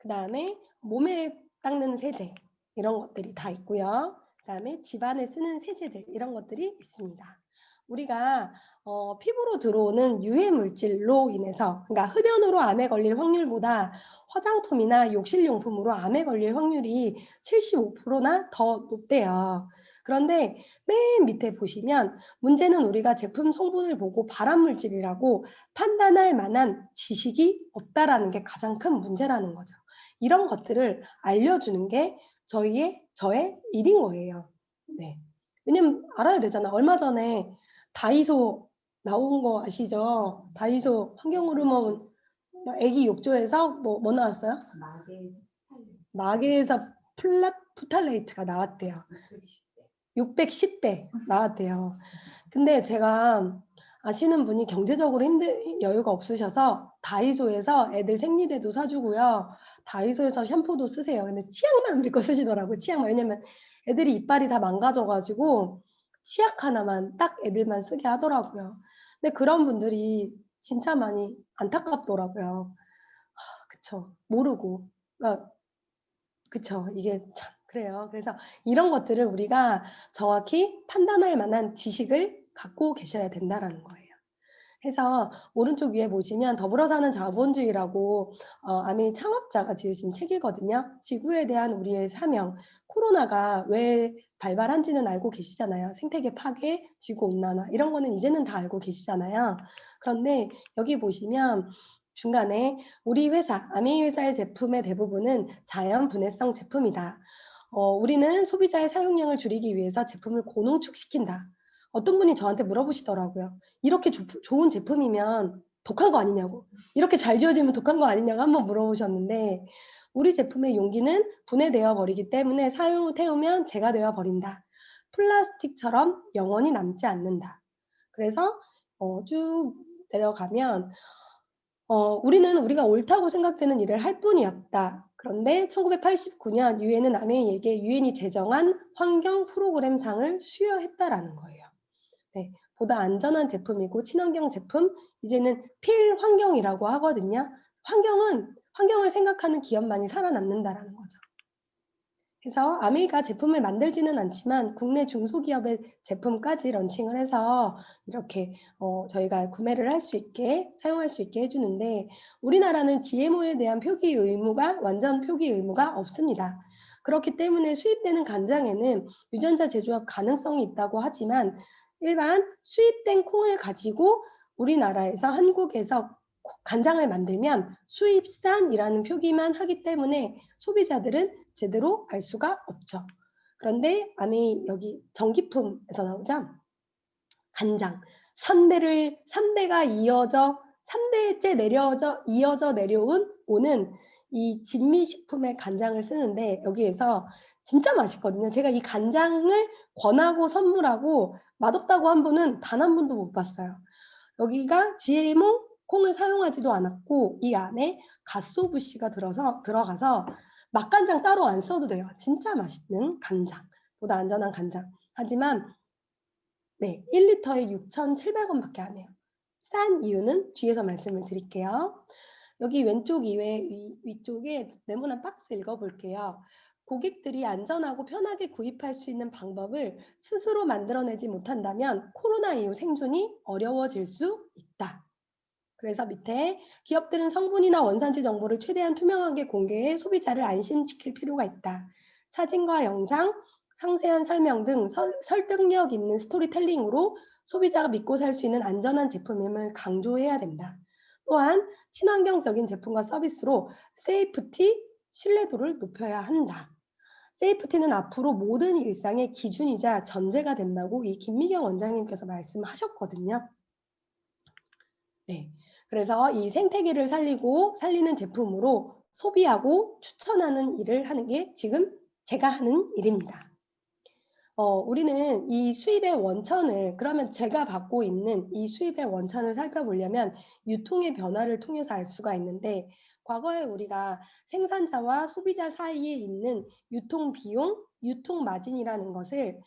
A: 그다음에 몸에 닦는 세제 이런 것들이 다 있고요. 그다음에 집안에 쓰는 세제들 이런 것들이 있습니다. 우리가 피부로 들어오는 유해 물질로 인해서 그러니까 흡연으로 암에 걸릴 확률보다 화장품이나 욕실용품으로 암에 걸릴 확률이 75%나 더 높대요. 그런데 맨 밑에 보시면 문제는 우리가 제품 성분을 보고 발암 물질이라고 판단할 만한 지식이 없다라는 게 가장 큰 문제라는 거죠. 이런 것들을 알려주는 게 저의 일인 거예요. 네. 왜냐면 알아야 되잖아. 얼마 전에 다이소 나온 거 아시죠? 다이소 환경호르몬 애기 욕조에서 뭐 나왔어요? 마개에서 푸탈레이트가 나왔대요. 610배 나왔대요. 근데 제가 아시는 분이 경제적으로 여유가 없으셔서 다이소에서 애들 생리대도 사주고요. 다이소에서 샴푸도 쓰세요. 근데 치약만 우리 거 쓰시더라고요. 치약만. 왜냐면 애들이 이빨이 다 망가져가지고 치약 하나만 딱 애들만 쓰게 하더라고요. 근데 그런 분들이 진짜 많이 안타깝더라고요. 그쵸. 모르고. 그러니까 그쵸. 이게 참 그래요. 그래서 이런 것들을 우리가 정확히 판단할 만한 지식을 갖고 계셔야 된다라는 거예요. 해서 오른쪽 위에 보시면 더불어 사는 자본주의라고 아메리 창업자가 지으신 책이거든요. 지구에 대한 우리의 사명. 코로나가 왜 발발한지는 알고 계시잖아요. 생태계 파괴, 지구 온난화 이런 거는 이제는 다 알고 계시잖아요. 그런데 여기 보시면 중간에 우리 회사, 아메이 회사의 제품의 대부분은 자연 분해성 제품이다. 우리는 소비자의 사용량을 줄이기 위해서 제품을 고농축시킨다. 어떤 분이 저한테 물어보시더라고요. 이렇게 좋은 제품이면 독한 거 아니냐고. 이렇게 잘 지어지면 독한 거 아니냐고 한번 물어보셨는데 우리 제품의 용기는 분해되어 버리기 때문에 사용 후 태우면 재가 되어 버린다. 플라스틱처럼 영원히 남지 않는다. 그래서 쭉 내려가면 우리는 우리가 옳다고 생각되는 일을 할 뿐이었다. 그런데 1989년 유엔은 아메이에게 유엔이 제정한 환경 프로그램 상을 수여했다라는 거예요. 네, 보다 안전한 제품이고 친환경 제품, 이제는 필환경이라고 하거든요. 환경을 생각하는 기업만이 살아남는다라는 거죠. 그래서 아메이가 제품을 만들지는 않지만 국내 중소기업의 제품까지 런칭을 해서 이렇게 저희가 구매를 할 수 있게 사용할 수 있게 해주는데 우리나라는 GMO에 대한 표기 의무가 완전 표기 의무가 없습니다. 그렇기 때문에 수입되는 간장에는 유전자 제조합 가능성이 있다고 하지만 일반 수입된 콩을 가지고 우리나라에서 한국에서 간장을 만들면 수입산이라는 표기만 하기 때문에 소비자들은 제대로 알 수가 없죠. 그런데 아미 여기 전기품에서 나오죠. 간장. 3대가 이어져 3대째 이어져 오는 이 진미식품의 간장을 쓰는데 여기에서 진짜 맛있거든요. 제가 이 간장을 권하고 선물하고 맛없다고 한 분은 단 한 분도 못 봤어요. 여기가 GMO 콩을 사용하지도 않았고 이 안에 갓소부씨가 들어가서 맛간장 따로 안 써도 돼요. 진짜 맛있는 간장. 보다 안전한 간장. 하지만 네, 1리터에 6,700원밖에 안 해요. 싼 이유는 뒤에서 말씀을 드릴게요. 여기 왼쪽 위쪽에 네모난 박스 읽어볼게요. 고객들이 안전하고 편하게 구입할 수 있는 방법을 스스로 만들어내지 못한다면 코로나 이후 생존이 어려워질 수 있다. 그래서 밑에 기업들은 성분이나 원산지 정보를 최대한 투명하게 공개해 소비자를 안심시킬 필요가 있다. 사진과 영상, 상세한 설명 등 설득력 있는 스토리텔링으로 소비자가 믿고 살 수 있는 안전한 제품임을 강조해야 된다. 또한 친환경적인 제품과 서비스로 세이프티, 신뢰도를 높여야 한다. 세이프티는 앞으로 모든 일상의 기준이자 전제가 된다고 이 김미경 원장님께서 말씀하셨거든요. 네. 그래서 이 생태계를 살리는 제품으로 소비하고 추천하는 일을 하는 게 지금 제가 하는 일입니다. 우리는 이 수입의 원천을 그러면 제가 받고 있는 이 수입의 원천을 살펴보려면 유통의 변화를 통해서 알 수가 있는데 과거에 우리가 생산자와 소비자 사이에 있는 유통 비용, 유통 마진이라는 것을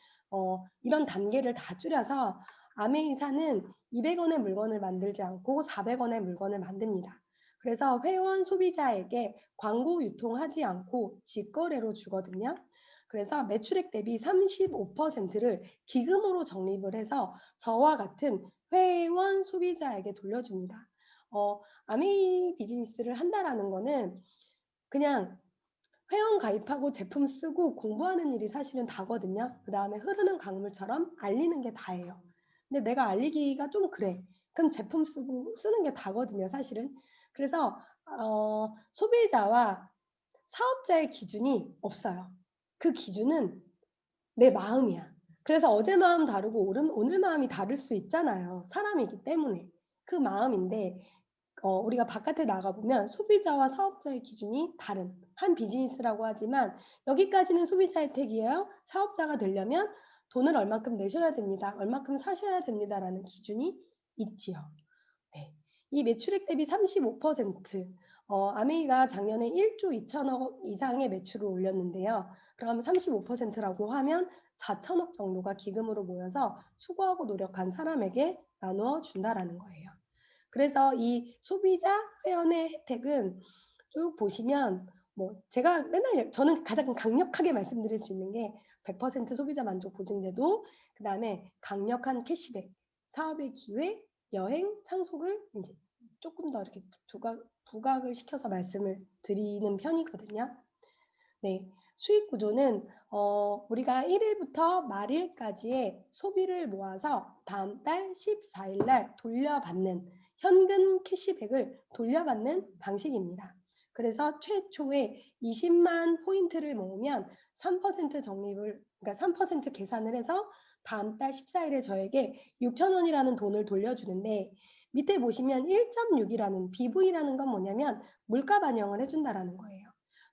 A: 이런 단계를 다 줄여서 아메이사는 200원의 물건을 만들지 않고 400원의 물건을 만듭니다. 그래서 회원 소비자에게 광고 유통하지 않고 직거래로 주거든요. 그래서 매출액 대비 35%를 기금으로 적립을 해서 저와 같은 회원 소비자에게 돌려줍니다. 아메이 비즈니스를 한다라는 거는 그냥 회원 가입하고 제품 쓰고 공부하는 일이 사실은 다거든요. 그다음에 흐르는 강물처럼 알리는 게 다예요. 근데 내가 알리기가 좀 그래. 그럼 제품 쓰는 게 다거든요, 사실은. 그래서 소비자와 사업자의 기준이 없어요. 그 기준은 내 마음이야. 그래서 어제 마음 다르고 오늘 마음이 다를 수 있잖아요. 사람이기 때문에. 그 마음인데 우리가 바깥에 나가보면 소비자와 사업자의 기준이 다른 한 비즈니스라고 하지만 여기까지는 소비자 혜택이에요. 사업자가 되려면 돈을 얼마큼 내셔야 됩니다. 얼마큼 사셔야 됩니다라는 기준이 있지요. 네. 이 매출액 대비 35%, 아메이가 작년에 1조 2천억 이상의 매출을 올렸는데요. 그럼 35%라고 하면 4천억 정도가 기금으로 모여서 수고하고 노력한 사람에게 나누어 준다라는 거예요. 그래서 이 소비자 회원의 혜택은 쭉 보시면 제가 맨날 저는 가장 강력하게 말씀드릴 수 있는 게 100% 소비자 만족 보증제도, 그다음에 강력한 캐시백, 사업의 기회, 여행, 상속을 이제 조금 더 이렇게 부각을 시켜서 말씀을 드리는 편이거든요. 네, 수익 구조는 우리가 1일부터 말일까지의 소비를 모아서 다음 달 14일 날 돌려받는 현금 캐시백을 돌려받는 방식입니다. 그래서 최초에 20만 포인트를 모으면 3% 적립을, 그러니까 3% 계산을 해서 다음 달 14일에 저에게 6,000원이라는 돈을 돌려주는데 밑에 보시면 1.6이라는 BV라는 건 뭐냐면 물가 반영을 해준다라는 거예요.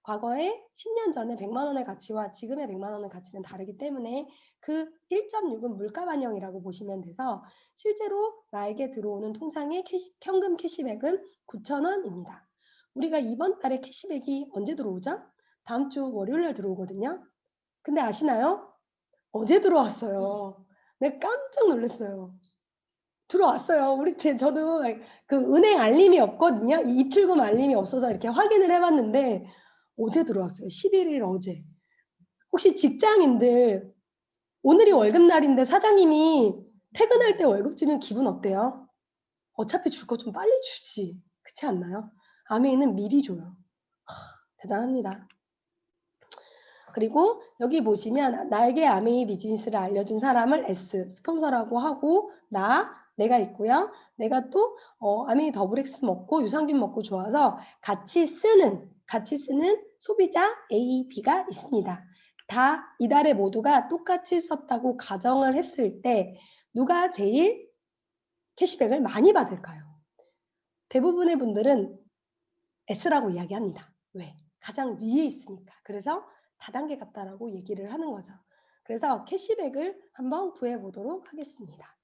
A: 과거에 10년 전에 100만 원의 가치와 지금의 100만 원의 가치는 다르기 때문에 그 1.6은 물가 반영이라고 보시면 돼서 실제로 나에게 들어오는 통장의 현금 캐시백은 9,000원입니다. 우리가 이번 달에 캐시백이 언제 들어오죠? 다음 주 월요일 날 들어오거든요. 근데 아시나요? 어제 들어왔어요. 내가 깜짝 놀랐어요. 들어왔어요. 저도 그 은행 알림이 없거든요. 입출금 알림이 없어서 이렇게 확인을 해봤는데 어제 들어왔어요. 11일 어제. 혹시 직장인들 오늘이 월급날인데 사장님이 퇴근할 때 월급 주면 기분 어때요? 어차피 줄 거 좀 빨리 주지. 그렇지 않나요? 아메이는 미리 줘요. 대단합니다. 그리고 여기 보시면 나에게 아메이 비즈니스를 알려준 사람을 S, 스폰서라고 하고 내가 있고요. 내가 또 아메이 더블X 먹고 유산균 먹고 좋아서 같이 쓰는 소비자 A, B가 있습니다. 다 이달에 모두가 똑같이 썼다고 가정을 했을 때 누가 제일 캐시백을 많이 받을까요? 대부분의 분들은 S라고 이야기합니다. 왜? 가장 위에 있으니까. 그래서 다단계 같다라고 얘기를 하는 거죠. 그래서 캐시백을 한번 구해보도록 하겠습니다.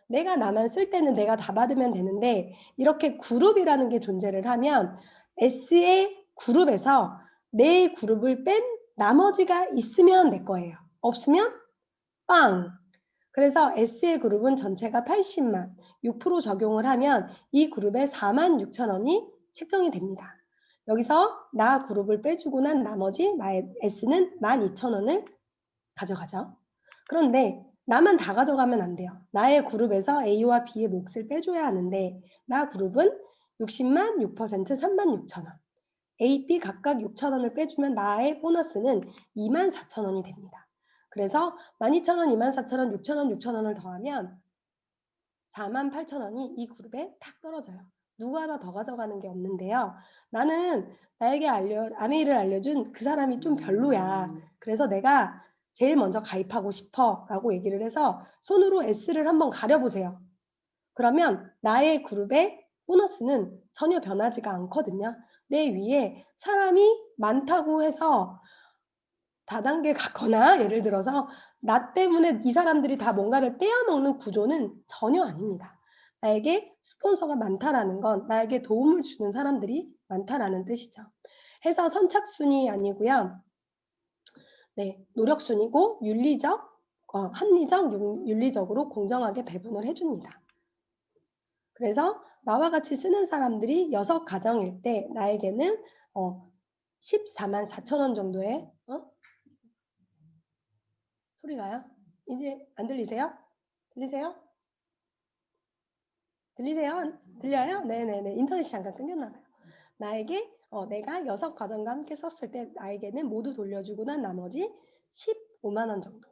A: 내가 나만 쓸 때는 내가 다 받으면 되는데 이렇게 그룹이라는 게 존재를 하면 S의 그룹에서 내 그룹을 뺀 나머지가 있으면 내 거예요. 없으면 빵! 그래서 S의 그룹은 전체가 80만, 6% 적용을 하면 이 그룹에 46,000원이 책정이 됩니다. 여기서 나 그룹을 빼주고 난 나머지 나의 S는 12,000원을 가져가죠. 그런데 나만 다 가져가면 안 돼요. 나의 그룹에서 A와 B의 몫을 빼줘야 하는데 나 그룹은 60만 6% 36,000원. A, B 각각 6,000원을 빼주면 나의 보너스는 24,000원이 됩니다. 그래서 12,000원, 24,000원, 6,000원, 6,000원을 더하면 48,000원이 이 그룹에 딱 떨어져요. 누구 하나 더 가져가는 게 없는데요. 나는 나에게 아메이를 알려준 그 사람이 좀 별로야. 그래서 내가 제일 먼저 가입하고 싶어 라고 얘기를 해서 손으로 S를 한번 가려보세요. 그러면 나의 그룹에 보너스는 전혀 변하지가 않거든요. 내 위에 사람이 많다고 해서 다단계 같거나 예를 들어서 나 때문에 이 사람들이 다 뭔가를 떼어먹는 구조는 전혀 아닙니다. 나에게 스폰서가 많다라는 건 나에게 도움을 주는 사람들이 많다라는 뜻이죠. 해서 선착순이 아니고요. 네, 노력순이고 합리적, 윤리적으로 공정하게 배분을 해 줍니다. 그래서 나와 같이 쓰는 사람들이 6 가정일 때 나에게는 14만 4천 원 정도의 소리가요? 이제 안 들리세요? 들리세요? 들리세요? 들려요? 네네네. 인터넷이 잠깐 끊겼나 봐요. 나에게 내가 6 가정과 함께 썼을 때 나에게는 모두 돌려주고 난 나머지 15만 원 정도.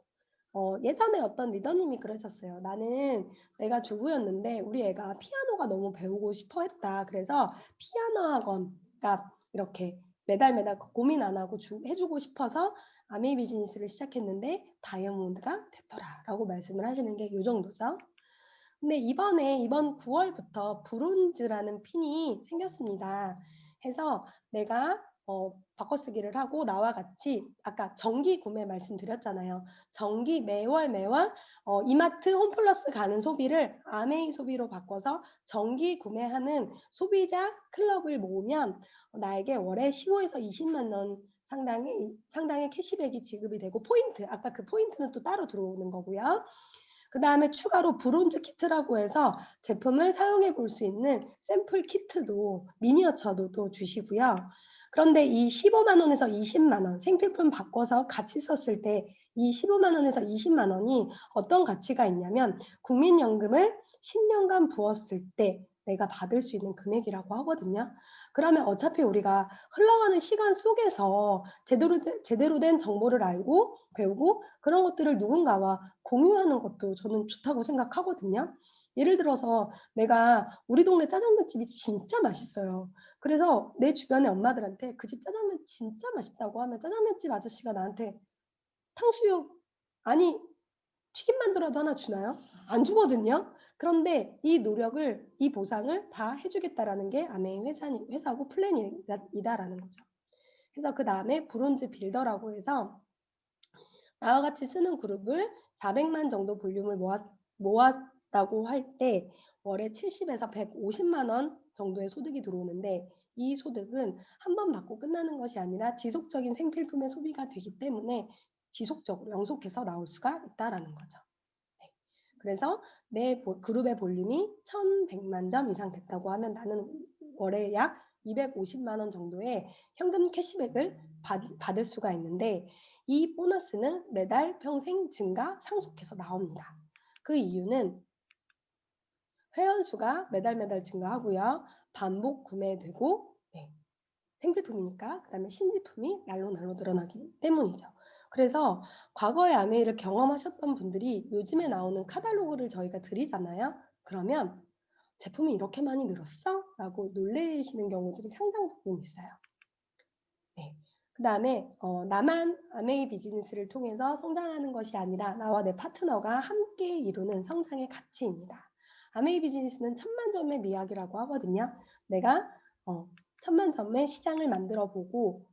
A: 예전에 어떤 리더님이 그러셨어요. "나는 내가 주부였는데 우리 애가 피아노가 너무 배우고 싶어 했다. 그래서 피아노 학원 그러니까 이렇게 매달 고민 안 하고 해 주고 싶어서 아메이 비즈니스를 시작했는데 다이아몬드가 됐더라."라고 말씀을 하시는 게 요 정도죠. 근데 이번 9 월부터 브론즈라는 핀이 생겼습니다. 해서 내가 바꿔쓰기를 하고 나와 같이 아까 정기 구매 말씀드렸잖아요. 정기 매월 이마트, 홈플러스 가는 소비를 아메이 소비로 바꿔서 정기 구매하는 소비자 클럽을 모으면 나에게 월에 15에서 20만 원 상당의 캐시백이 지급이 되고 포인트, 아까 그 포인트는 또 따로 들어오는 거고요. 그다음에 추가로 브론즈 키트라고 해서 제품을 사용해 볼 수 있는 샘플 키트도 미니어처도 또 주시고요. 그런데 이 15만 원에서 20만 원 생필품 바꿔서 같이 썼을 때 이 15만 원에서 20만 원이 어떤 가치가 있냐면 국민연금을 10년간 부었을 때 내가 받을 수 있는 금액이라고 하거든요. 그러면 어차피 우리가 흘러가는 시간 속에서 제대로 된 정보를 알고 배우고 그런 것들을 누군가와 공유하는 것도 저는 좋다고 생각하거든요. 예를 들어서 내가 우리 동네 짜장면집이 진짜 맛있어요. 그래서 내 주변의 엄마들한테 "그 집 짜장면 진짜 맛있다."고 하면 짜장면집 아저씨가 나한테 탕수육 아니 튀김 만두라도 하나 주나요? 안 주거든요. 그런데 이 보상을 다 해 주겠다라는 게 아메이 회사고 플랜이다라는 거죠. 그래서 그다음에 브론즈 빌더라고 해서 나와 같이 쓰는 그룹을 400만 정도 볼륨을 모았다고 할 때 월에 70에서 150만 원 정도의 소득이 들어오는데 이 소득은 한 번 받고 끝나는 것이 아니라 지속적인 생필품의 소비가 되기 때문에 지속적으로 영속해서 나올 수가 있다라는 거죠. 네. 그래서 내 그룹의 볼륨이 1,100만 점 이상 됐다고 하면 나는 월에 약 250만 원 정도의 현금 캐시백을 받을 수가 있는데 이 보너스는 매달 평생 증가, 상속해서 나옵니다. 그 이유는 회원 수가 매달 증가하고요. 반복 구매되고 생필품이니까 그다음에 신제품이 날로 늘어나기 때문이죠. 그래서 과거에 아메이를 경험하셨던 분들이 요즘에 나오는 카탈로그를 저희가 드리잖아요. 그러면 "제품이 이렇게 많이 늘었어?" 라고 놀라시는 경우들이 상당 부분 있어요. 네. 그다음에 나만 아메이 비즈니스를 통해서 성장하는 것이 아니라 나와 내 파트너가 함께 이루는 성장의 가치입니다. 아메이 비즈니스는 천만 점의 미학이라고 하거든요. 내가 천만 점의 시장을 만들어 보고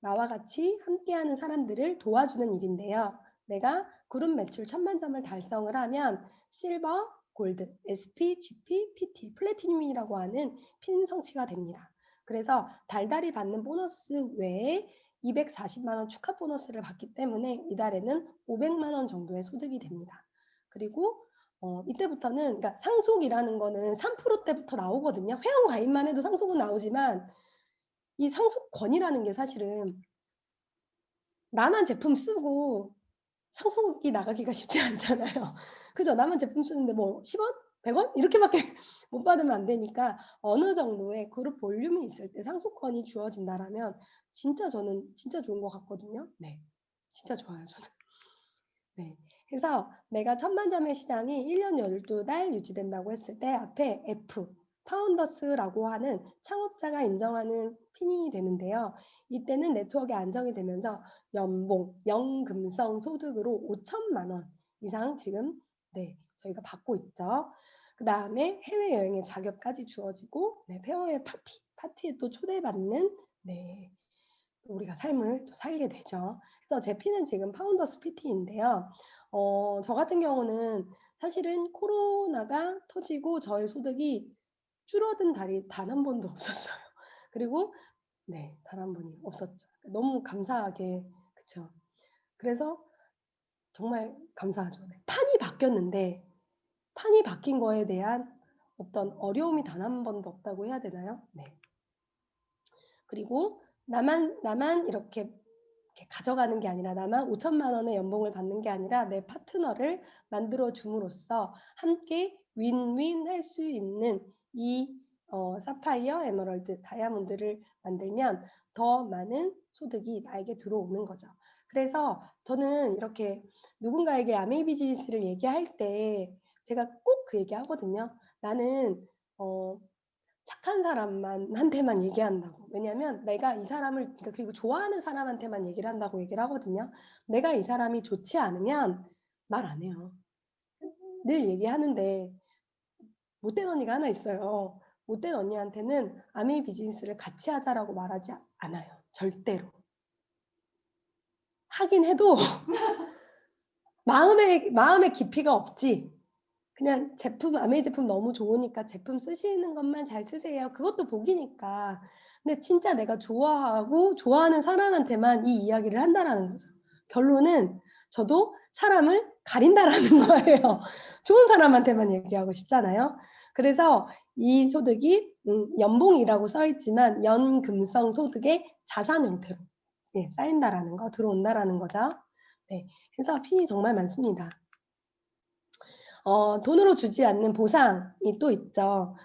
A: 나와 같이 함께하는 사람들을 도와주는 일인데요. 내가 그룹 매출 천만 점을 달성을 하면 실버, 골드, SP, GP, PT, 플래티늄이라고 하는 핀 성취가 됩니다. 그래서 달달이 받는 보너스 외에 240만 원 축하 보너스를 받기 때문에 이달에는 500만 원 정도의 소득이 됩니다. 그리고 이때부터는 그러니까 상속이라는 거는 3% 때부터 나오거든요. 회원 가입만 해도 상속은 나오지만 이 상속권이라는 게 사실은 나만 제품 쓰고 상속이 나가기가 쉽지 않잖아요. 그죠? 나만 제품 쓰는데 뭐 10 원? 100 원? 이렇게밖에 못 받으면 안 되니까 어느 정도의 그룹 볼륨이 있을 때 상속권이 주어진다라면 저는 진짜 좋은 것 같거든요. 네. 진짜 좋아요, 저는. 네. 그래서 내가 천만 점의 시장이 1년 12달 유지된다고 했을 때 앞에 F, 파운더스라고 하는 창업자가 인정하는 핀이 되는데요. 이때는 네트워크가 안정이 되면서 연봉, 연금성 소득으로 5천만 원 이상 지금 저희가 받고 있죠. 그다음에 해외여행의 자격까지 주어지고 네 페어웰 파티에 또 초대받는 네 우리가 삶을 또 살게 되죠. 그래서 제 P는 지금 파운더스 PT인데요. 저 같은 경우는 사실은 코로나가 터지고 저의 소득이 줄어든 달이 단 한 번도 없었어요. 그리고 네 단 한 번이 없었죠. 너무 감사하게 그쵸. 그래서 정말 감사하죠. 네. 판이 바뀐 거에 대한 어떤 어려움이 단 한 번도 없다고 해야 되나요? 네. 그리고 나만 이렇게 가져가는 게 아니라 나만 5천만 원의 연봉을 받는 게 아니라 내 파트너를 만들어 줌으로써 함께 윈윈 할 수 있는 이 사파이어, 에메랄드, 다이아몬드를 만들면 더 많은 소득이 나에게 들어오는 거죠. 그래서 저는 이렇게 누군가에게 아메이 비즈니스를 얘기할 때 제가 꼭 그 얘기하거든요. 나는 착한 사람만 한테만 얘기한다고. 왜냐면 내가 이 사람을 그러니까 그리고 좋아하는 사람한테만 얘기를 한다고 얘기를 하거든요. 내가 이 사람이 좋지 않으면 말 안 해요. 늘 얘기하는데 못된 언니가 하나 있어요. 못된 언니한테는 아메이 비즈니스를 같이 하자라고 말하지 않아요. 절대로. 하긴 해도 마음에 깊이가 없지. 그냥 제품 아메이 제품 너무 좋으니까 제품 쓰시는 것만 잘 쓰세요. 그것도 복이니까. 근데 진짜 내가 좋아하고 좋아하는 사람한테만 이 이야기를 한다라는 거죠. 결론은 저도 사람을 가린다라는 거예요. 좋은 사람한테만 얘기하고 싶잖아요. 그래서 이 소득이 연봉이라고 써 있지만 연금성 소득의 자산 형태로 네, 쌓인다라는 거, 들어온다라는 거죠. 네, 그래서 핀이 정말 많습니다. 돈으로 주지 않는 보상이 또 있죠.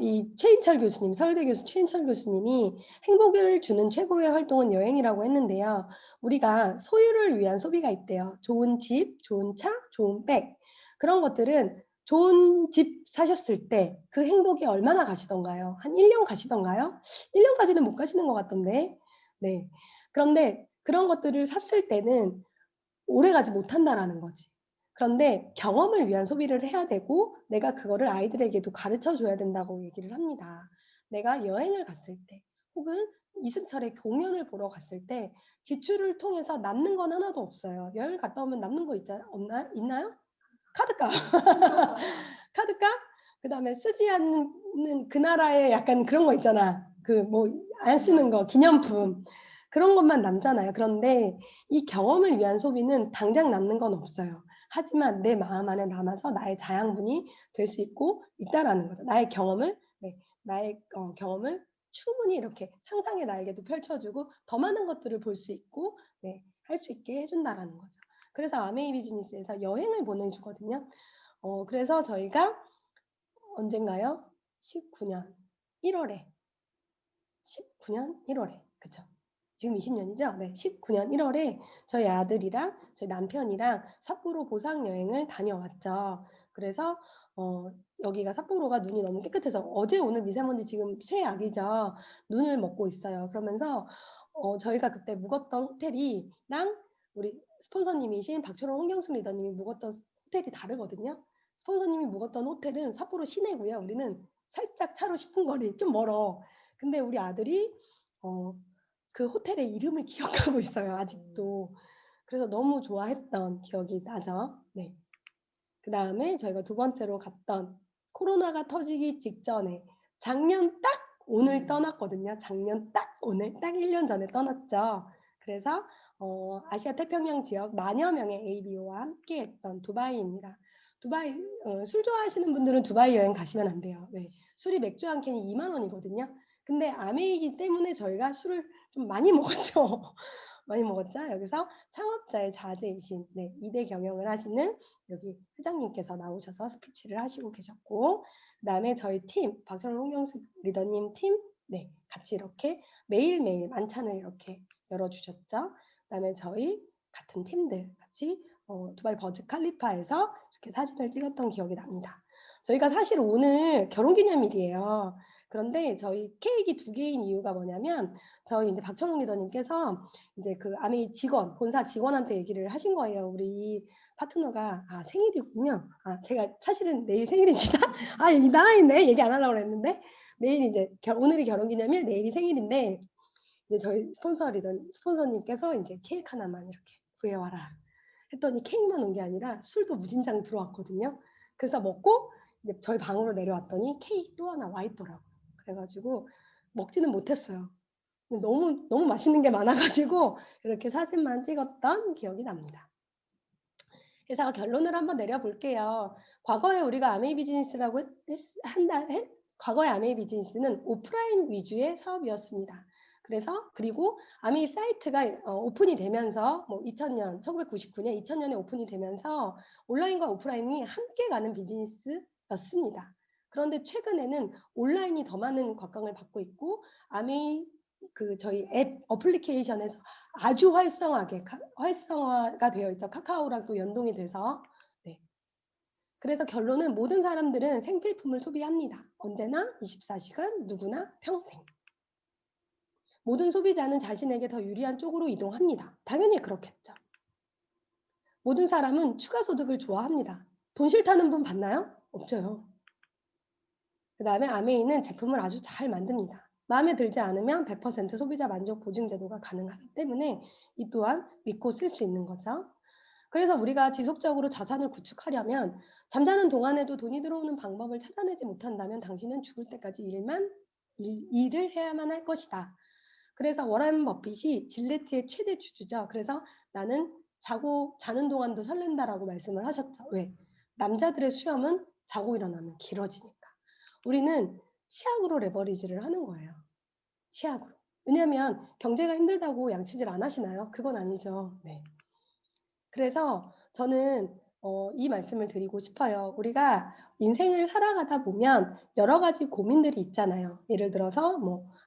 A: 이 최인철 교수님, 서울대 교수 최인철 교수님이 행복을 주는 최고의 활동은 여행이라고 했는데요. 우리가 소유를 위한 소비가 있대요. 좋은 집, 좋은 차, 좋은 백. 그런 것들은 좋은 집 사셨을 때 그 행복이 얼마나 가시던가요? 한 1년 가시던가요? 1년까지는 못 가시는 것 같던데. 네. 그런데 그런 것들을 샀을 때는 오래 가지 못한다라는 거지. 그런데 경험을 위한 소비를 해야 되고 내가 그거를 아이들에게도 가르쳐 줘야 된다고 얘기를 합니다. 내가 여행을 갔을 때 혹은 이승철의 공연을 보러 갔을 때 지출을 통해서 남는 건 하나도 없어요. 여행을 갔다 오면 남는 거 있나요? 카드값. 카드값? 그다음에 쓰지 않는 그 나라의 약간 그런 거 있잖아. 그 뭐 안 쓰는 거 기념품. 그런 것만 남잖아요. 그런데 이 경험을 위한 소비는 당장 남는 건 없어요. 하지만 내 마음 안에 남아서 나의 자양분이 될 수 있고 있다라는 거죠. 나의 경험을 나의 경험을 충분히 이렇게 상상의 날개도 펼쳐주고 더 많은 것들을 볼 수 있고 할 수 있게 해준다라는 거죠. 그래서 아메이 비즈니스에서 여행을 보내주거든요. 그래서 저희가 언젠가요? 19년 1월에 19년 1월에 그쵸? 지금 20년이죠? 네, 19년 1월에 저희 아들이랑 저희 남편이랑 삿포로 보상 여행을 다녀왔죠. 그래서 여기가 삿포로가 눈이 너무 깨끗해서 어제 오늘 미세먼지 지금 최악이죠. 눈을 먹고 있어요. 그러면서 저희가 그때 묵었던 호텔이랑 우리 스폰서님이신 박철원 홍경숙 리더님이 묵었던 호텔이 다르거든요. 스폰서님이 묵었던 호텔은 삿포로 시내고요. 우리는 살짝 차로 10분 거리, 좀 멀어. 근데 우리 아들이 그 호텔의 이름을 기억하고 있어요. 아직도. 그래서 너무 좋아했던 기억이 나죠. 네. 그다음에 저희가 두 번째로 갔던 코로나가 터지기 직전에 작년 딱 오늘 떠났거든요. 작년 딱 오늘 딱 1년 전에 떠났죠. 그래서 아시아 태평양 지역 만여 명의 ABO와 함께 했던 두바이입니다. 두바이 술 좋아하시는 분들은 두바이 여행 가시면 안 돼요. 네. 술이 맥주 한 캔이 2만 원이거든요. 근데 아메이기 때문에 저희가 술을 좀 많이 먹었죠. 많이 먹었죠. 여기서 창업자의 자제이신 2대 경영을 하시는 여기 회장님께서 나오셔서 스피치를 하시고 계셨고 그다음에 저희 팀 박철원 홍경수 리더님 팀 같이 이렇게 매일매일 만찬을 이렇게 열어주셨죠. 그다음에 저희 같은 팀들 같이 두바이 버즈 칼리파에서 이렇게 사진을 찍었던 기억이 납니다. 저희가 사실 오늘 결혼기념일이에요. 그런데 저희 케이크 2개인 이유가 뭐냐면 저희 이제 박철웅 리더님께서 이제 그 아메이 직원 본사 직원한테 얘기를 하신 거예요. 우리 파트너가 생일이군요. 제가 사실은 내일 생일입니다. 이 나와 있네. 얘기 안 하려고 그랬는데 내일 이제 오늘이 결혼기념일, 내일이 생일인데 이제 저희 스폰서님께서 이제 "케이크 하나만 이렇게 구해 와라." 했더니 케이크만 온 게 아니라 술도 무진장 들어왔거든요. 그래서 먹고 이제 저희 방으로 내려왔더니 케이크 또 하나 와 있더라고요. 그래 가지고 먹지는 못했어요. 너무 맛있는 게 많아 가지고 이렇게 사진만 찍었던 기억이 납니다. 그래서 결론을 한번 내려 볼게요. 과거에 우리가 아메이 비즈니스라고 과거의 아메이 비즈니스는 오프라인 위주의 사업이었습니다. 그리고 아메이 사이트가 오픈이 되면서 2000년, 1999년, 2000년에 오픈이 되면서 온라인과 오프라인이 함께 가는 비즈니스였습니다. 그런데 최근에는 온라인이 더 많은 곽광을 받고 있고 아메이 저희 앱 어플리케이션에서 아주 활성화가 되어 있죠. 카카오랑 또 연동이 돼서. 네. 그래서 결론은 모든 사람들은 생필품을 소비합니다. 언제나 24시간 누구나 평생. 모든 소비자는 자신에게 더 유리한 쪽으로 이동합니다. 당연히 그렇겠죠. 모든 사람은 추가 소득을 좋아합니다. 돈 싫다는 분 봤나요? 없죠. 그다음에 아메이는 제품을 아주 잘 만듭니다. 마음에 들지 않으면 100% 소비자 만족 보증 제도가 가능하기 때문에 이 또한 믿고 쓸 수 있는 거죠. 그래서 우리가 지속적으로 자산을 구축하려면 잠자는 동안에도 돈이 들어오는 방법을 찾아내지 못한다면 당신은 죽을 때까지 일을 해야만 할 것이다. 그래서 워런 버핏이 질레트의 최대 주주죠. 그래서 나는 자는 동안도 설렌다라고 말씀을 하셨죠. 왜? 남자들의 수염은 자고 일어나면 길어지니까. 우리는 치약으로 레버리지를 하는 거예요. 치약으로. 왜냐하면 경제가 힘들다고 양치질 안 하시나요? 그건 아니죠. 네. 그래서 저는 이 말씀을 드리고 싶어요. 우리가 인생을 살아가다 보면 여러 가지 고민들이 있잖아요. 예를 들어서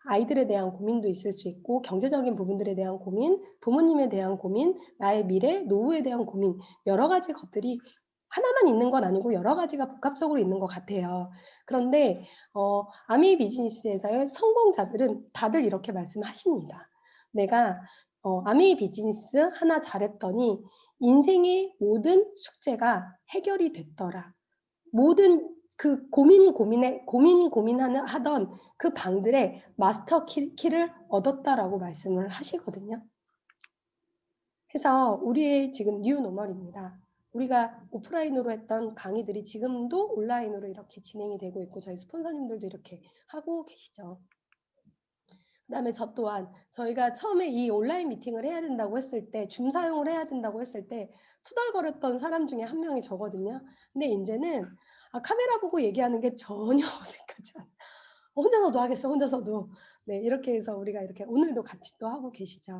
A: 아이들에 대한 고민도 있을 수 있고 경제적인 부분들에 대한 고민, 부모님에 대한 고민, 나의 미래, 노후에 대한 고민 여러 가지 것들이 하나만 있는 건 아니고 여러 가지가 복합적으로 있는 것 같아요. 그런데 아미 비즈니스에서의 성공자들은 다들 이렇게 말씀하십니다. 내가 아미 비즈니스 하나 잘했더니 인생의 모든 숙제가 해결이 됐더라. 모든 그 고민하던 그 방들의 마스터 키를 얻었다라고 말씀을 하시거든요. 그래서 우리의 지금 뉴 노멀입니다. 우리가 오프라인으로 했던 강의들이 지금도 온라인으로 이렇게 진행이 되고 있고 저희 스폰서님들도 이렇게 하고 계시죠. 그다음에 저 또한 저희가 처음에 이 온라인 미팅을 해야 된다고 했을 때 줌 사용을 해야 된다고 했을 때 투덜거렸던 사람 중에 한 명이 저거든요. 근데 인제는 카메라 보고 얘기하는 게 전혀 어색하지 않아요. 혼자서도 하겠어, 혼자서도. 네, 이렇게 해서 우리가 이렇게 오늘도 같이 또 하고 계시죠.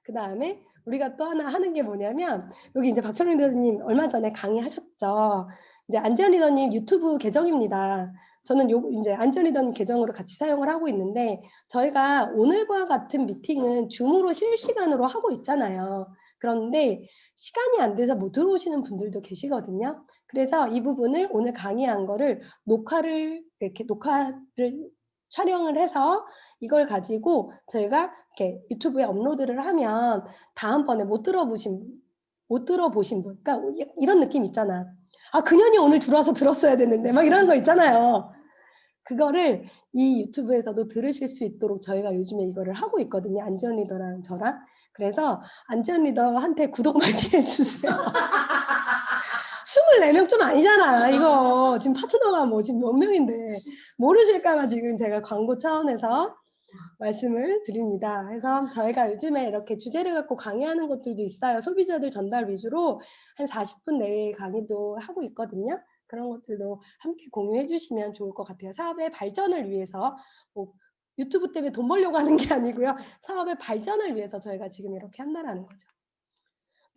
A: 그다음에 우리가 또 하나 하는 게 뭐냐면 여기 이제 박철민 리더님 얼마 전에 강의하셨죠. 이제 안지연 리더님 유튜브 계정입니다. 저는 이제 안지연 리더님 계정으로 같이 사용을 하고 있는데 저희가 오늘과 같은 미팅은 줌으로 실시간으로 하고 있잖아요. 그런데 시간이 안 돼서 못 들어오시는 분들도 계시거든요. 그래서 이 부분을 오늘 강의한 거를 녹화를 촬영을 해서 이걸 가지고 저희가 이렇게 유튜브에 업로드를 하면 다음번에 못 들어보신 분, 그러니까 이런 느낌 있잖아. 그년이 오늘 들어와서 들었어야 됐는데 막 이런 거 있잖아요. 그거를 이 유튜브에서도 들으실 수 있도록 저희가 요즘에 이거를 하고 있거든요. 안지연 리더랑 저랑. 그래서 안지연 리더한테 구독 많이 해주세요. 24명 좀 아니잖아. 이거 지금 파트너가 지금 몇 명인데 모르실까 봐 지금 제가 광고 차원에서 말씀을 드립니다. 그래서 저희가 요즘에 이렇게 주제를 갖고 강의하는 것들도 있어요. 소비자들 전달 위주로 한 40분 내외의 강의도 하고 있거든요. 그런 것들도 함께 공유해 주시면 좋을 것 같아요. 사업의 발전을 위해서 유튜브 때문에 돈 벌려고 하는 게 아니고요. 사업의 발전을 위해서 저희가 지금 이렇게 한다라는 거죠.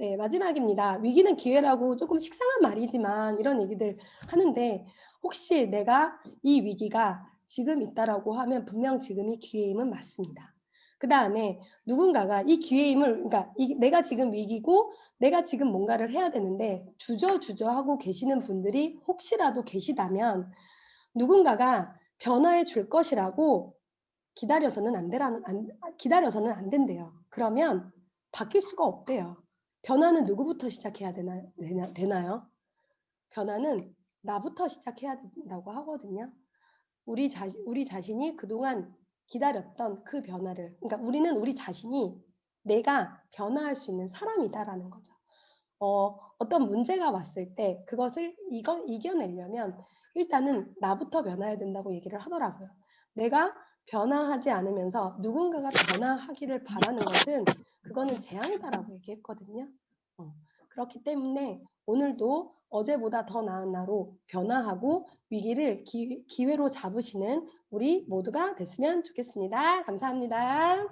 A: 네, 마지막입니다. 위기는 기회라고 조금 식상한 말이지만 이런 얘기들 하는데 혹시 내가 이 위기가 지금 있다라고 하면 분명 지금이 기회임은 맞습니다. 그다음에 누군가가 이 기회임을 그러니까 내가 지금 위기고 내가 지금 뭔가를 해야 되는데 주저하고 계시는 분들이 혹시라도 계시다면 누군가가 변화해 줄 것이라고 기다려서는 안 된대요. 그러면 바뀔 수가 없대요. 변화는 누구부터 시작해야 되나요? 변화는 나부터 시작해야 된다고 하거든요. 우리 자신이 그동안 기다렸던 그 변화를, 그러니까 우리는 우리 자신이 내가 변화할 수 있는 사람이다라는 거죠. 어떤 문제가 왔을 때 그것을 이겨내려면 일단은 나부터 변화해야 된다고 얘기를 하더라고요. 내가 변화하지 않으면서 누군가가 변화하기를 바라는 것은 그거는 재앙이다라고 얘기했거든요. 그렇기 때문에 오늘도 어제보다 더 나은 나로 변화하고 위기를 기회로 잡으시는 우리 모두가 됐으면 좋겠습니다. 감사합니다.